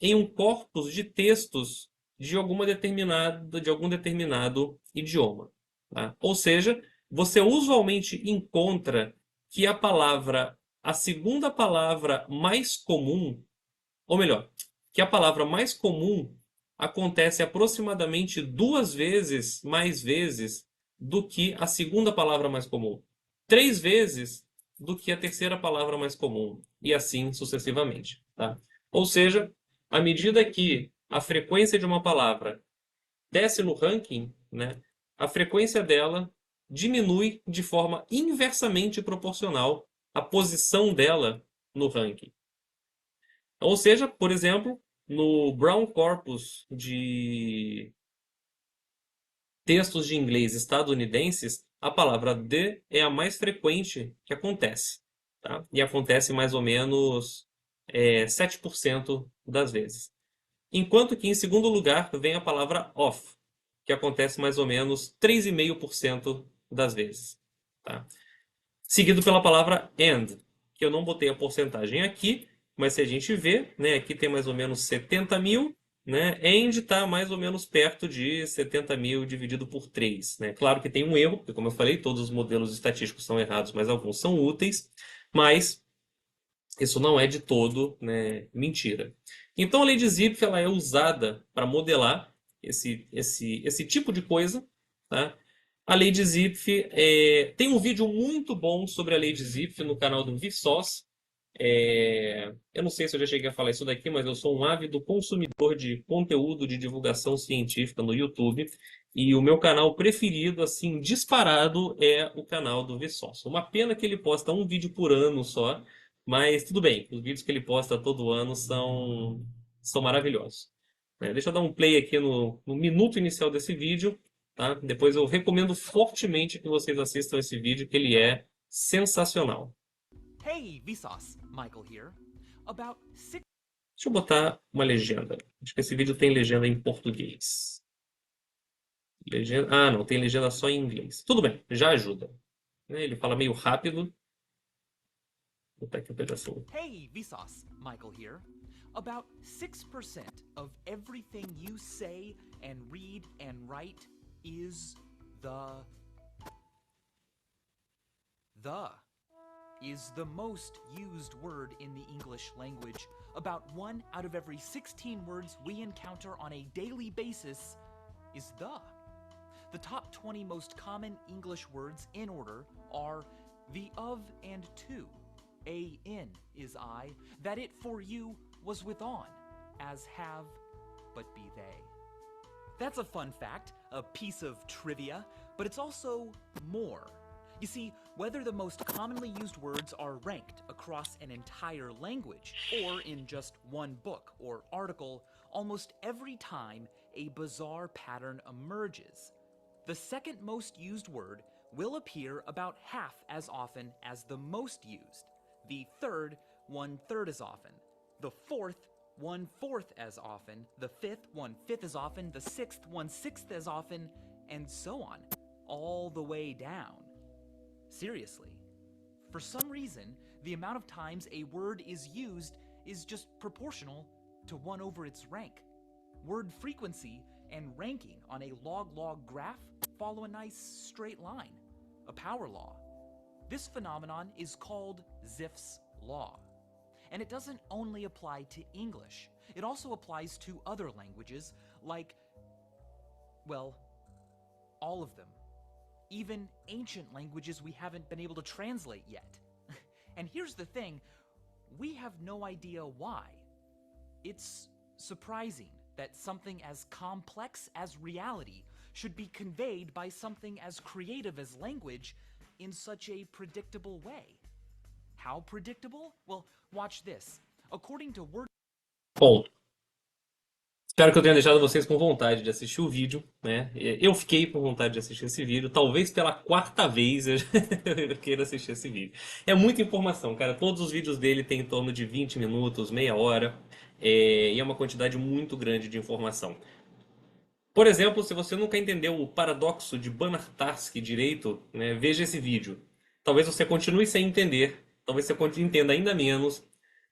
em um corpus de textos de algum determinado idioma. Tá? Ou seja, você usualmente encontra que a segunda palavra mais comum, ou melhor, que a palavra mais comum acontece aproximadamente 2 vezes mais vezes do que a segunda palavra mais comum, 3 vezes do que a terceira palavra mais comum, e assim sucessivamente. Tá? Ou seja, à medida que a frequência de uma palavra desce no ranking, né, a frequência dela diminui de forma inversamente proporcional à posição dela no ranking. Ou seja, por exemplo, no Brown Corpus de textos de inglês estadunidenses, a palavra the é a mais frequente que acontece. Tá? E acontece mais ou menos 7% das vezes. Enquanto que, em segundo lugar, vem a palavra of, que acontece mais ou menos 3,5% das vezes. Tá? Seguido pela palavra and, que eu não botei a porcentagem aqui, mas se a gente vê, né, aqui tem mais ou menos 70 mil, né, and está mais ou menos perto de 70 mil dividido por 3. Né? Claro que tem um erro, porque como eu falei, todos os modelos estatísticos são errados, mas alguns são úteis, mas isso não é de todo, né, mentira. Então a lei de Zipf ela é usada para modelar esse tipo de coisa. Tá? A lei de Zipf tem um vídeo muito bom sobre a lei de Zipf no canal do Vsauce. Eu não sei se eu já cheguei a falar isso daqui, mas eu sou um ávido consumidor de conteúdo de divulgação científica no YouTube. E o meu canal preferido, assim, disparado, é o canal do Vsauce. Uma pena que ele posta um vídeo por ano só, mas tudo bem. Os vídeos que ele posta todo ano são maravilhosos. Deixa eu dar um play aqui no minuto inicial desse vídeo, tá? Depois eu recomendo fortemente que vocês assistam esse vídeo, que ele é sensacional. Hey, Vsauce, Michael here. About six. Deixa eu botar uma legenda. Acho que esse vídeo tem legenda em português. Legenda... Ah, não, tem legenda só em inglês. Tudo bem, já ajuda. Ele fala meio rápido. Vou botar aqui um pedacinho. Hey, Vsauce, Michael here. About 6% of everything you say and read and write is the. The is the most used word in the English language. About 1 out of every 16 words we encounter on a daily basis is the. The top 20 most common English words in order are the of and to. A in is I, that it for you was with on, as have, but be they. That's a fun fact, a piece of trivia, but it's also more. You see, whether the most commonly used words are ranked across an entire language or in just one book or article, almost every time a bizarre pattern emerges. The second most used word will appear about half as often as the most used, the third, 1/3 as often, the fourth, 1/4 as often, the fifth, 1/5 as often, the sixth, 1/6 as often, and so on, all the way down. Seriously. For some reason, the amount of times a word is used is just proportional to 1 over its rank. Word frequency and ranking on a log-log graph follow a nice straight line, a power law. This phenomenon is called Zipf's law. And it doesn't only apply to English. It also applies to other languages like, well, all of them. Even ancient languages we haven't been able to translate yet. And here's the thing, we have no idea why. It's surprising that something as complex as reality should be conveyed by something as creative as language in such a predictable way. How predictable? Well, watch this. According to Word... Ponto. Espero que eu tenha deixado vocês com vontade de assistir o vídeo, né? Eu fiquei com vontade de assistir esse vídeo. Talvez pela quarta vez eu queira assistir esse vídeo. É muita informação, cara. Todos os vídeos dele têm em torno de 20 minutos, meia hora. E é uma quantidade muito grande de informação. Por exemplo, se você nunca entendeu o paradoxo de Banach-Tarski direito, né, veja esse vídeo. Talvez você continue sem entender, talvez você entenda ainda menos,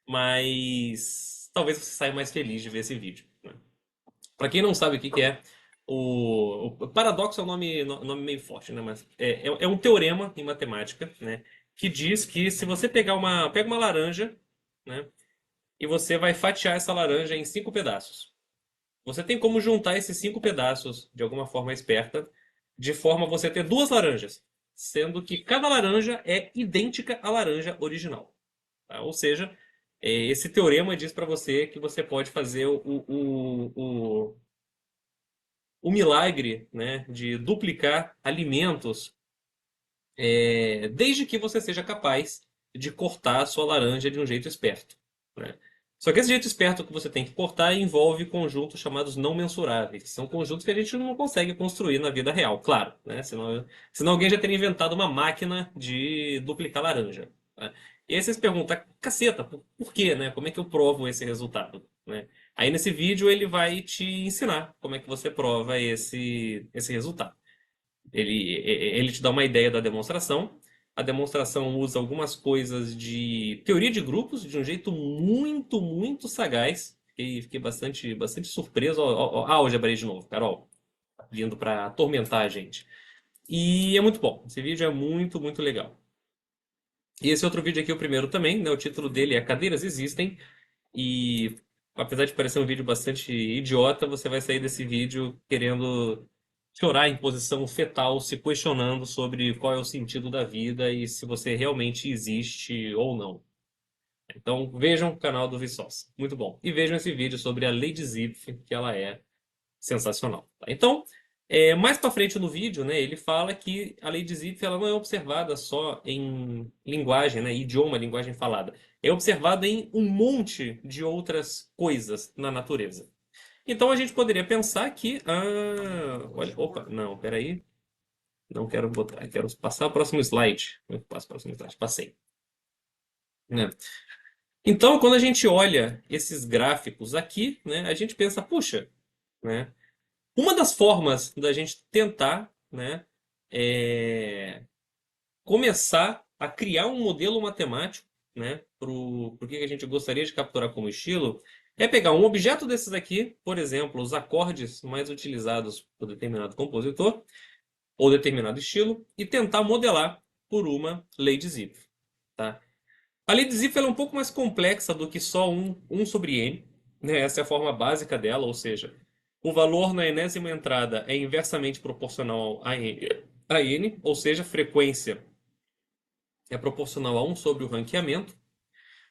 mas talvez você saia mais feliz de ver esse vídeo. Né? Para quem não sabe o que é, o paradoxo é um nome meio forte, né? Mas é um teorema em matemática, né, que diz que se você pega uma laranja, né, e você vai fatiar essa laranja em 5 pedaços. Você tem como juntar esses 5 pedaços de alguma forma esperta, de forma a você ter 2 laranjas, sendo que cada laranja é idêntica à laranja original. Tá? Ou seja, esse teorema diz para você que você pode fazer o milagre, né, de duplicar alimentos, desde que você seja capaz de cortar a sua laranja de um jeito esperto. Né? Só que esse jeito esperto que você tem que cortar envolve conjuntos chamados não mensuráveis, que são conjuntos que a gente não consegue construir na vida real, claro, né? Senão alguém já teria inventado uma máquina de duplicar laranja. Né? E aí vocês perguntam, caceta, por quê, né? Como é que eu provo esse resultado? Né? Aí nesse vídeo ele vai te ensinar como é que você prova esse resultado. Ele te dá uma ideia da demonstração. A demonstração usa algumas coisas de teoria de grupos de um jeito muito, muito sagaz. Fiquei bastante surpreso. A álgebra aí de novo, Carol, vindo para atormentar a gente. E é muito bom. Esse vídeo é muito, muito legal. E esse outro vídeo aqui, o primeiro também, né? O título dele é Cadeiras Existem. E apesar de parecer um vídeo bastante idiota, você vai sair desse vídeo querendo chorar em posição fetal, se questionando sobre qual é o sentido da vida e se você realmente existe ou não. Então vejam o canal do Vsauce, muito bom. E vejam esse vídeo sobre a lei de Zipf, que ela é sensacional. Tá? Então, mais para frente no vídeo, né, ele fala que a lei de Zipf ela não é observada só em linguagem, né, idioma, linguagem falada. É observada em um monte de outras coisas na natureza. Então a gente poderia pensar que... olha, opa, não, peraí. Não quero botar, quero passar o próximo slide. Eu passo o próximo slide, passei. Né? Então, quando a gente olha esses gráficos aqui, né, a gente pensa, puxa, né, uma das formas da gente tentar, né, começar a criar um modelo matemático, né, para o que a gente gostaria de capturar como estilo, é pegar um objeto desses aqui, por exemplo, os acordes mais utilizados por determinado compositor ou determinado estilo, e tentar modelar por uma lei de Zipf. Tá? A lei de Zipf é um pouco mais complexa do que só 1 sobre n. Né? Essa é a forma básica dela, ou seja, o valor na enésima entrada é inversamente proporcional a n, ou seja, a frequência é proporcional a 1 sobre o ranqueamento.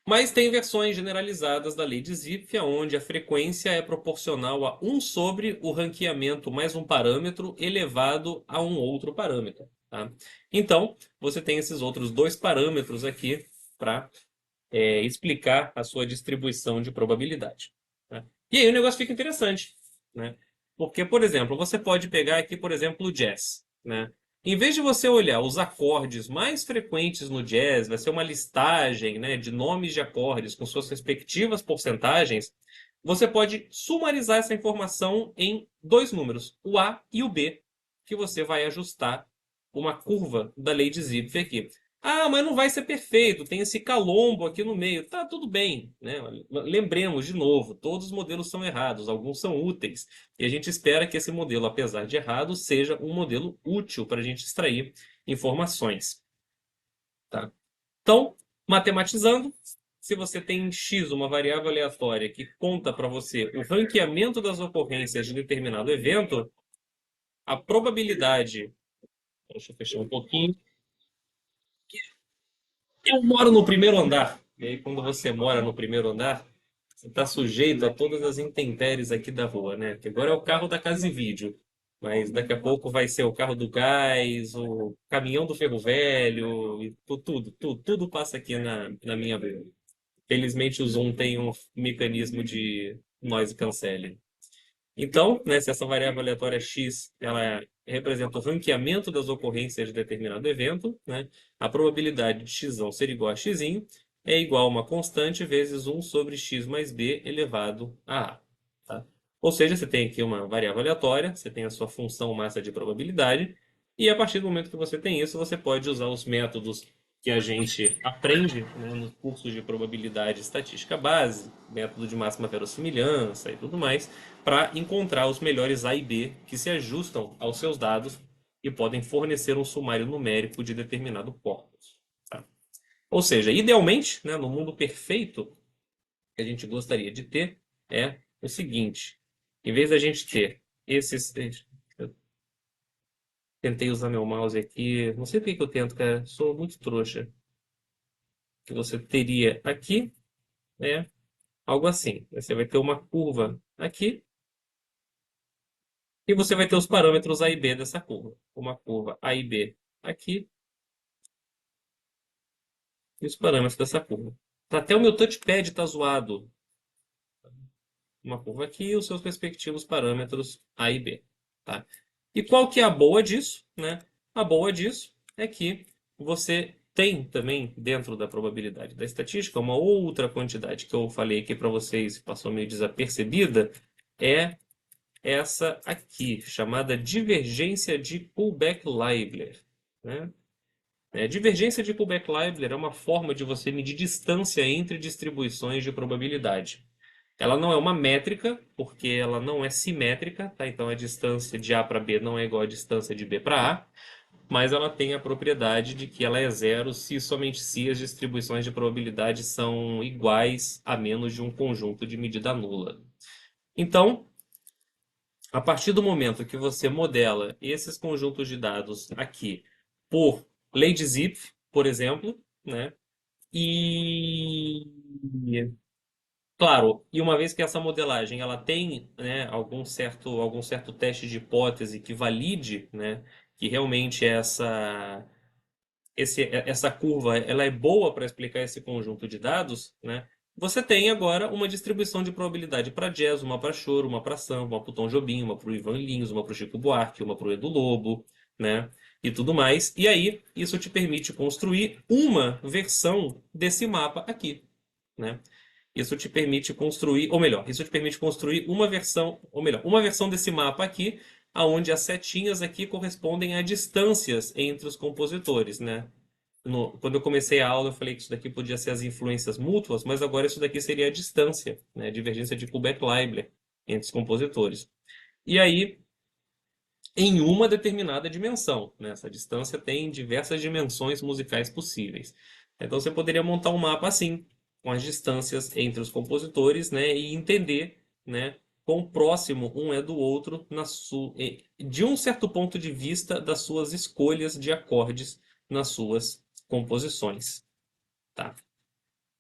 Mas tem versões generalizadas da lei de Zipf, onde a frequência é proporcional a 1 sobre o ranqueamento mais um parâmetro elevado a um outro parâmetro. tá? Então, você tem esses outros dois parâmetros aqui para explicar a sua distribuição de probabilidade, né? E aí o negócio fica interessante, né? Porque, por exemplo, você pode pegar aqui, por exemplo, o jazz, né? Em vez de você olhar os acordes mais frequentes no jazz, vai ser uma listagem, né, de nomes de acordes com suas respectivas porcentagens, você pode sumarizar essa informação em dois números, o A e o B, que você vai ajustar uma curva da lei de Zipf aqui. Ah, mas não vai ser perfeito, tem esse calombo aqui no meio. Tá, tudo bem, né? Lembremos de novo, todos os modelos são errados, alguns são úteis. E a gente espera que esse modelo, apesar de errado, seja um modelo útil para a gente extrair informações, tá? Então, matematizando, se você tem em X uma variável aleatória que conta para você o ranqueamento das ocorrências de determinado evento, a probabilidade. Deixa eu fechar um pouquinho. Eu moro no primeiro andar. E aí, quando você mora no primeiro andar, você está sujeito a todas as intempéries aqui da rua, né? Que agora é o carro da casa e vídeo. Mas daqui a pouco vai ser o carro do gás, o caminhão do ferro velho, e tudo passa aqui na minha rua. Felizmente o Zoom tem um mecanismo de noise cancelling. Então, né, se essa variável aleatória x ela representa o ranqueamento das ocorrências de determinado evento, né, a probabilidade de x ser igual a x é igual a uma constante vezes 1 sobre x mais b elevado a a. Tá? Ou seja, você tem aqui uma variável aleatória, você tem a sua função massa de probabilidade, e a partir do momento que você tem isso, você pode usar os métodos que a gente aprende, né, nos cursos de probabilidade e estatística base, método de máxima verossimilhança e tudo mais, para encontrar os melhores A e B que se ajustam aos seus dados e podem fornecer um sumário numérico de determinado corpus. Tá? Ou seja, idealmente, né, no mundo perfeito que a gente gostaria de ter, é o seguinte: em vez da gente ter esses. Eu tentei usar meu mouse aqui, não sei por que eu tento, cara, sou muito trouxa. Que você teria aqui é algo assim. Você vai ter uma curva aqui e você vai ter os parâmetros A e B dessa curva. Uma curva A e B aqui e os parâmetros dessa curva. Até o meu touchpad está zoado. Uma curva aqui e os seus respectivos parâmetros A e B. Tá? E qual que é a boa disso? Né? A boa disso é que você tem também, dentro da probabilidade da estatística, uma outra quantidade que eu falei aqui para vocês, passou meio desapercebida, é essa aqui, chamada divergência de Kullback-Leibler. Né? Divergência de Kullback-Leibler é uma forma de você medir distância entre distribuições de probabilidade. Ela não é uma métrica, porque ela não é simétrica, tá? Então a distância de A para B não é igual à distância de B para A, mas ela tem a propriedade de que ela é zero se e somente se as distribuições de probabilidade são iguais a menos de um conjunto de medida nula. Então, a partir do momento que você modela esses conjuntos de dados aqui por lei de Zipf, por exemplo, né? E claro, e uma vez que essa modelagem ela tem, né, algum certo teste de hipótese que valide, né, que realmente essa curva ela é boa para explicar esse conjunto de dados, né, você tem agora uma distribuição de probabilidade para jazz, uma para choro, uma para samba, uma para o Tom Jobim, uma para o Ivan Lins, uma para o Chico Buarque, uma para o Edu Lobo, né, e tudo mais. E aí isso te permite construir uma versão desse mapa aqui, né? Isso te permite construir, ou melhor, isso te permite construir uma versão, ou melhor, uma versão desse mapa aqui, aonde as setinhas aqui correspondem a distâncias entre os compositores, né? Quando eu comecei a aula, eu falei que isso daqui podia ser as influências mútuas, mas agora isso daqui seria a distância, né? A divergência de Kullback-Leibler entre os compositores. E aí, em uma determinada dimensão, né? Essa distância tem diversas dimensões musicais possíveis. Então você poderia montar um mapa assim, com as distâncias entre os compositores, né? E entender, né? Quão próximo um é do outro de um certo ponto de vista das suas escolhas de acordes nas suas composições, tá?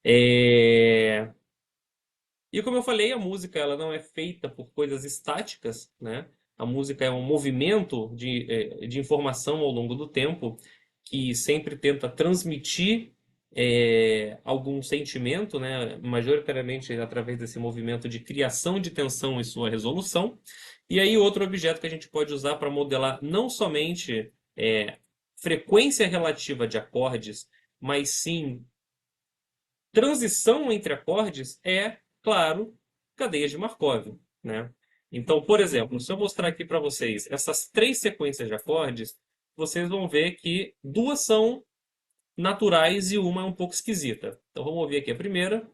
É... E como eu falei, a música ela não é feita por coisas estáticas, né? A música é um movimento de informação ao longo do tempo que sempre tenta transmitir algum sentimento, né, majoritariamente através desse movimento de criação de tensão e sua resolução. E aí, outro objeto que a gente pode usar para modelar não somente frequência relativa de acordes, mas sim transição entre acordes é, claro, cadeias de Markov, né? Então, por exemplo, se eu mostrar aqui para vocês essas três sequências de acordes, vocês vão ver que duas são naturais e uma é um pouco esquisita. Então, vamos ouvir aqui a primeira.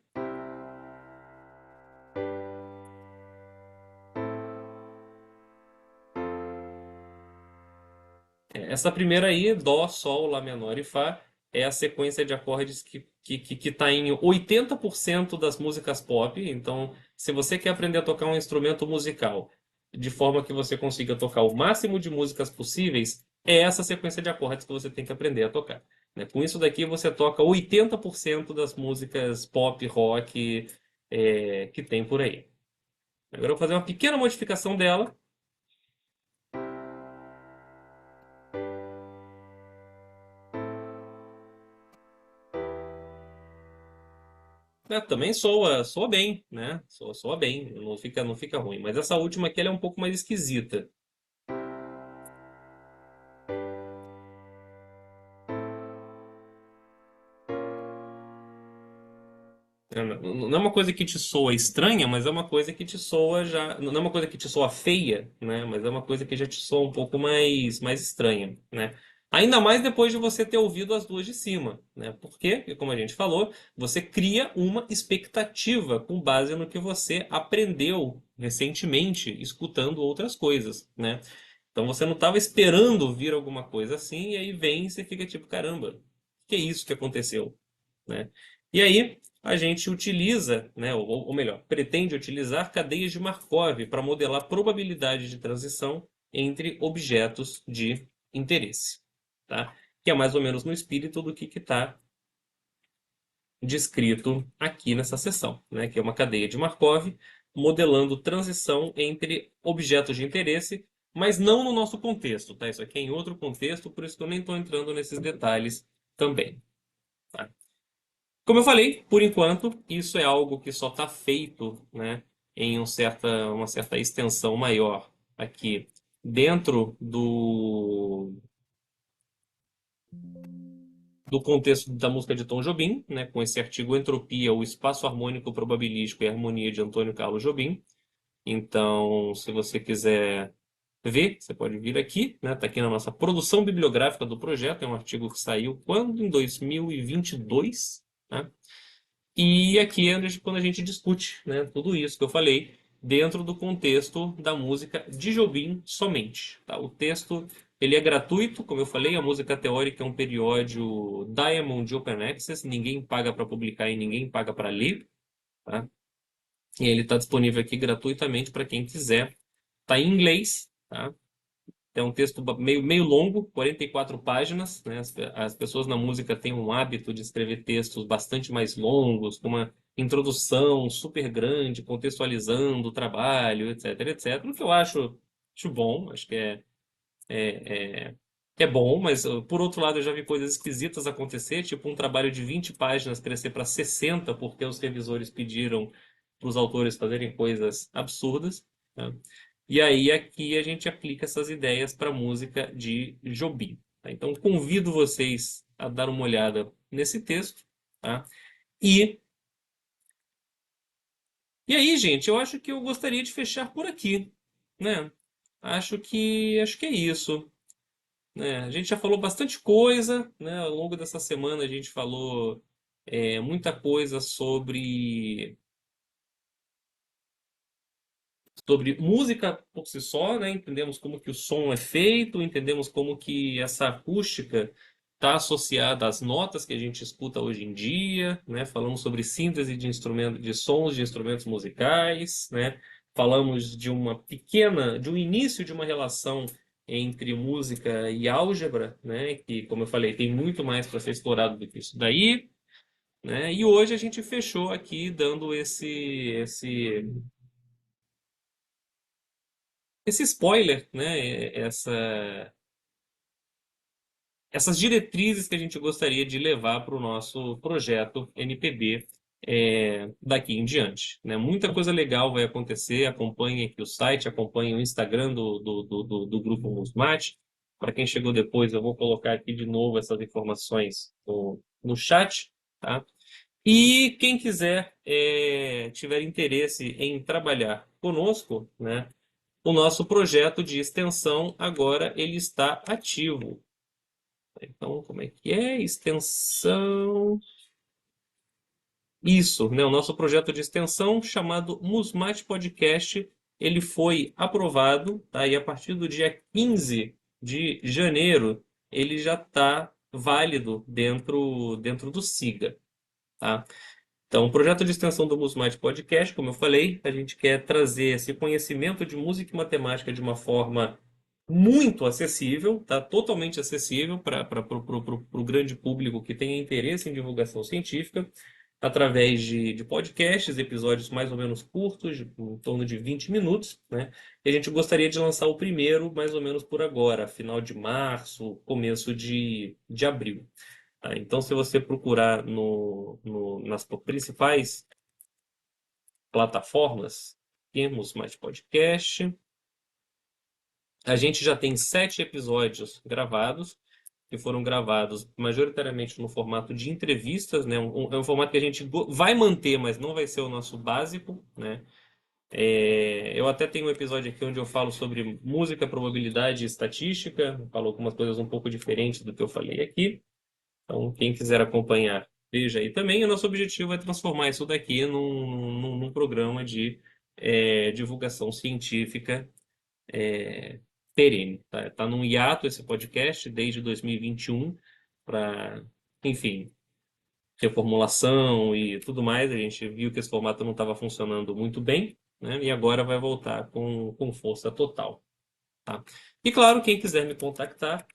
Essa primeira aí, Dó, Sol, Lá menor e Fá, é a sequência de acordes que tá em 80% das músicas pop. Então, se você quer aprender a tocar um instrumento musical de forma que você consiga tocar o máximo de músicas possíveis, é essa sequência de acordes que você tem que aprender a tocar, né? Com isso daqui, você toca 80% das músicas pop, rock, que tem por aí. Agora eu vou fazer uma pequena modificação dela. Né, também soa bem, né? Soa bem, não fica ruim. Mas essa última aqui ela é um pouco mais esquisita. Não é uma coisa que te soa estranha, mas é uma coisa que te soa já. Não é uma coisa que te soa feia, né? Mas é uma coisa que já te soa um pouco mais estranha, né? Ainda mais depois de você ter ouvido as duas de cima, né? Porque, como a gente falou, você cria uma expectativa com base no que você aprendeu recentemente escutando outras coisas, né? Então você não estava esperando ouvir alguma coisa assim, e aí vem e você fica tipo, caramba, o que é isso que aconteceu, né? E aí a gente utiliza, né, ou melhor, pretende utilizar cadeias de Markov para modelar probabilidade de transição entre objetos de interesse, tá? Que é mais ou menos no espírito do que está descrito aqui nessa seção, né? Que é uma cadeia de Markov modelando transição entre objetos de interesse, mas não no nosso contexto, tá? Isso aqui é em outro contexto, por isso que eu nem estou entrando nesses detalhes também, tá? Como eu falei, por enquanto, isso é algo que só está feito, né, em uma certa extensão maior aqui dentro do contexto da música de Tom Jobim, né, com esse artigo Entropia, o espaço harmônico probabilístico e a harmonia de Antônio Carlos Jobim. Então, se você quiser ver, você pode vir aqui, né, tá aqui na nossa produção bibliográfica do projeto, é um artigo que saiu quando? Em 2022, né? E aqui é quando a gente discute, né, tudo isso que eu falei dentro do contexto da música de Jobim somente. Tá? O texto ele é gratuito, como eu falei, a música teórica é um periódio Diamond Open Access, ninguém paga para publicar e ninguém paga para ler. Tá? E ele está disponível aqui gratuitamente para quem quiser. Está em inglês, tá? É um texto meio longo, 44 páginas, né? As pessoas na música têm um hábito de escrever textos bastante mais longos, com uma introdução super grande, contextualizando o trabalho, etc, etc. O que eu acho bom, acho que é, é bom, mas por outro lado eu já vi coisas esquisitas acontecer, tipo um trabalho de 20 páginas crescer para 60 porque os revisores pediram para os autores fazerem coisas absurdas, né? E aí aqui a gente aplica essas ideias para a música de Jobim, tá? Então convido vocês a dar uma olhada nesse texto, tá? E, e aí, gente, eu acho que eu gostaria de fechar por aqui, né? Acho que é isso, né? A gente já falou bastante coisa, né? Ao longo dessa semana a gente falou muita coisa sobre música por si só, né? Entendemos como que o som é feito, entendemos como que essa acústica está associada às notas que a gente escuta hoje em dia, né? Falamos sobre síntese de instrumentos, de sons de instrumentos musicais, né? Falamos de um início de uma relação entre música e álgebra, né? Que, como eu falei, tem muito mais para ser explorado do que isso daí, né? E hoje a gente fechou aqui dando esse esse spoiler, né? Essas diretrizes que a gente gostaria de levar para o nosso projeto NPB daqui em diante, né? Muita coisa legal vai acontecer. Acompanhe aqui o site, acompanhe o Instagram do Grupo Musmat. Para quem chegou depois, eu vou colocar aqui de novo essas informações no chat, tá? E quem quiser, tiver interesse em trabalhar conosco, né? O nosso projeto de extensão agora ele está ativo. Então, como é que é? Extensão. Isso, né? O nosso projeto de extensão chamado Musmate Podcast, ele foi aprovado, tá? E a partir do dia 15 de janeiro, ele já está válido dentro do SIGA, tá? Então, o projeto de extensão do Musmate Podcast, como eu falei, a gente quer trazer esse conhecimento de música e matemática de uma forma muito acessível, tá? Totalmente acessível para o grande público que tenha interesse em divulgação científica, através de podcasts, episódios mais ou menos curtos, em torno de 20 minutos, né? E a gente gostaria de lançar o primeiro mais ou menos por agora, final de março, começo de abril. Tá? Então, se você procurar nas principais plataformas, temos mais podcast. A gente já tem 7 episódios gravados, que foram gravados majoritariamente no formato de entrevistas, né? É um formato que a gente vai manter, mas não vai ser o nosso básico, né? Eu até tenho um episódio aqui onde eu falo sobre música, probabilidade e estatística, falo algumas coisas um pouco diferentes do que eu falei aqui. Então, quem quiser acompanhar, veja aí também. O nosso objetivo é transformar isso daqui num programa de divulgação científica perene. Tá num hiato esse podcast desde 2021 para, enfim, reformulação e tudo mais. A gente viu que esse formato não estava funcionando muito bem, né? E agora vai voltar com força total. Tá? E claro, quem quiser me contactar,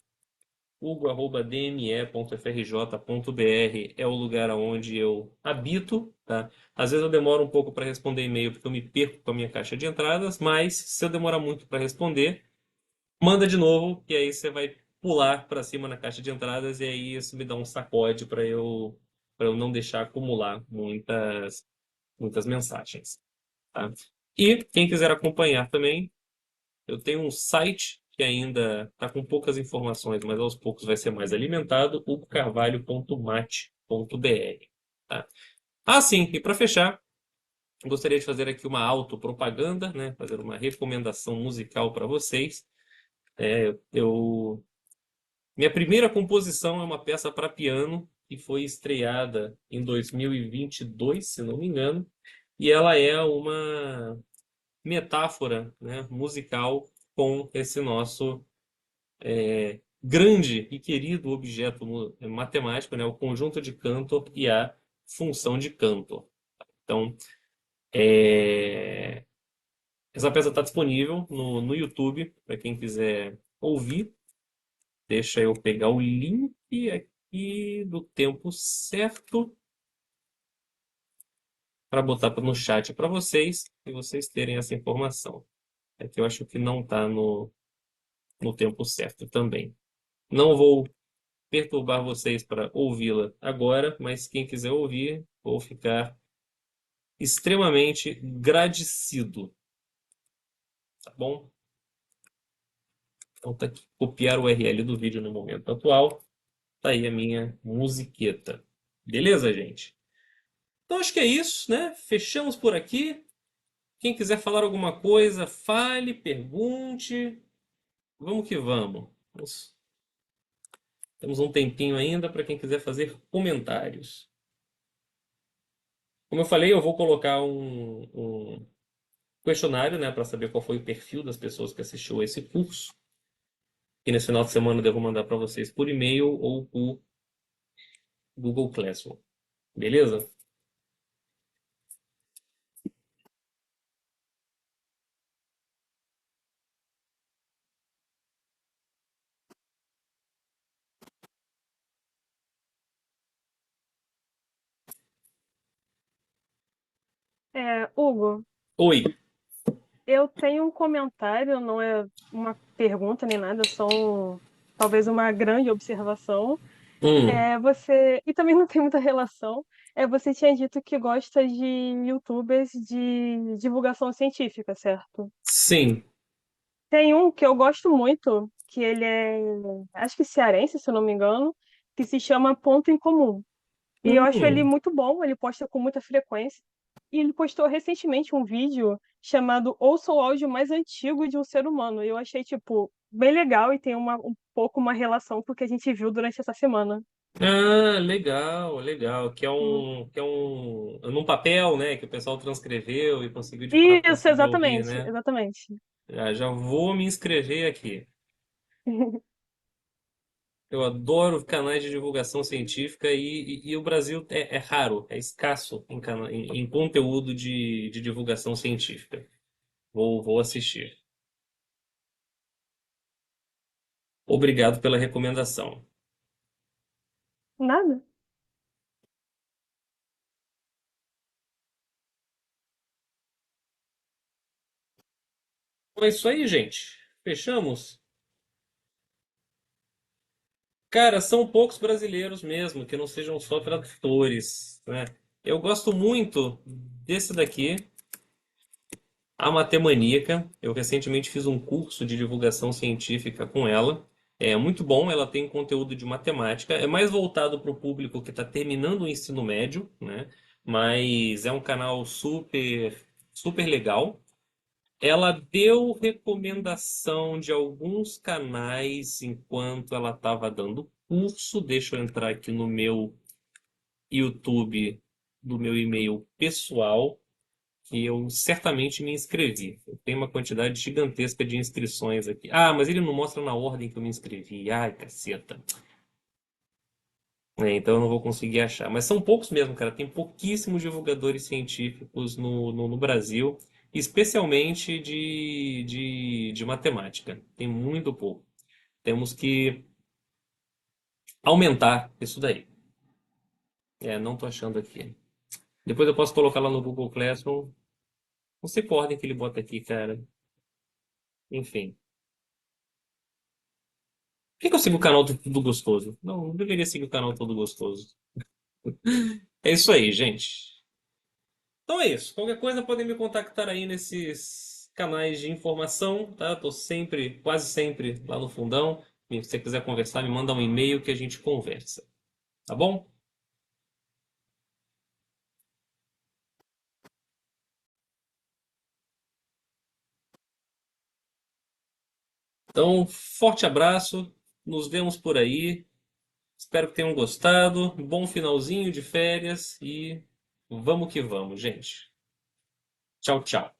hugo@dme.frj.br é o lugar onde eu habito, tá? Às vezes eu demoro um pouco para responder e-mail porque eu me perco com a minha caixa de entradas, mas se eu demorar muito para responder, manda de novo, que aí você vai pular para cima na caixa de entradas e aí isso me dá um sacode para eu não deixar acumular muitas mensagens, tá? E quem quiser acompanhar também, eu tenho um site que ainda está com poucas informações, mas aos poucos vai ser mais alimentado, o carvalho.mate.br, tá? Ah, sim, e para fechar, gostaria de fazer aqui uma autopropaganda, né? Fazer uma recomendação musical para vocês. Minha primeira composição é uma peça para piano que foi estreada em 2022, se não me engano, e ela é uma metáfora, né, musical com esse nosso grande e querido objeto matemático, né, o conjunto de Cantor e a função de Cantor. Então, essa peça está disponível no YouTube para quem quiser ouvir. Deixa eu pegar o link aqui do tempo certo para botar no chat para vocês e vocês terem essa informação. É que eu acho que não está no tempo certo também. Não vou perturbar vocês para ouvi-la agora, mas quem quiser ouvir, vou ficar extremamente agradecido, tá bom? Então tá aqui, copiar o URL do vídeo no momento atual. Tá aí a minha musiqueta. Beleza, gente? Então acho que é isso, né? Fechamos por aqui. Quem quiser falar alguma coisa, fale, pergunte. Vamos que vamos. Temos um tempinho ainda para quem quiser fazer comentários. Como eu falei, eu vou colocar um questionário, né, para saber qual foi o perfil das pessoas que assistiu a esse curso. E nesse final de semana eu devo mandar para vocês por e-mail ou por Google Classroom. Beleza? Hugo, Oi. Eu tenho um comentário, não é uma pergunta nem nada, é só talvez uma grande observação. Hum, E também não tem muita relação. Você tinha dito que gosta de YouTubers de divulgação científica, certo? sim. Tem um que eu gosto muito, que ele é, acho que cearense, se eu não me engano, que se chama Ponto em Comum. E eu acho ele Hum. muito bom, ele posta com muita frequência. E ele postou recentemente um vídeo chamado Ouça o áudio mais antigo de um ser humano. E eu achei, tipo, bem legal e tem um pouco uma relação com o que a gente viu durante essa semana. Ah, legal, legal. Hum. Que é um, num papel, né, que o pessoal transcreveu e conseguiu de fato Isso, conseguir ouvir, exatamente, né? exatamente. Já vou me inscrever aqui. Eu adoro canais de divulgação científica e o Brasil é raro, é escasso em conteúdo de divulgação científica. Vou assistir. Obrigado pela recomendação. Nada. Então é isso aí, gente. Fechamos? Cara, são poucos brasileiros mesmo, que não sejam só tradutores, né? Eu gosto muito desse daqui, a Matemaníaca. Eu recentemente fiz um curso de divulgação científica com ela. É muito bom, ela tem conteúdo de matemática. É mais voltado para o público que está terminando o ensino médio, né? Mas é um canal super legal. Ela deu recomendação de alguns canais enquanto ela estava dando curso. Deixa eu entrar aqui no meu YouTube, do meu e-mail pessoal, que eu certamente me inscrevi. Eu tenho uma quantidade gigantesca de inscrições aqui. Ah, mas ele não mostra na ordem que eu me inscrevi. Ai, caceta. Então eu não vou conseguir achar. Mas são poucos mesmo, cara. Tem pouquíssimos divulgadores científicos no Brasil, especialmente de matemática. Tem muito pouco. Temos que aumentar isso daí. Não tô achando aqui. Depois eu posso colocar lá no Google Classroom. Não sei qual ordem que ele bota aqui, cara. Enfim. Por que que eu sigo o canal do Tudo Gostoso? Não deveria seguir o canal Tudo Gostoso. É isso aí, gente. Então é isso. Qualquer coisa podem me contactar aí nesses canais de informação, tá? Tô sempre, quase sempre lá no fundão. E se você quiser conversar, me manda um e-mail que a gente conversa. Tá bom? Então, forte abraço. Nos vemos por aí. Espero que tenham gostado. Bom finalzinho de férias e vamos que vamos, gente. Tchau, tchau.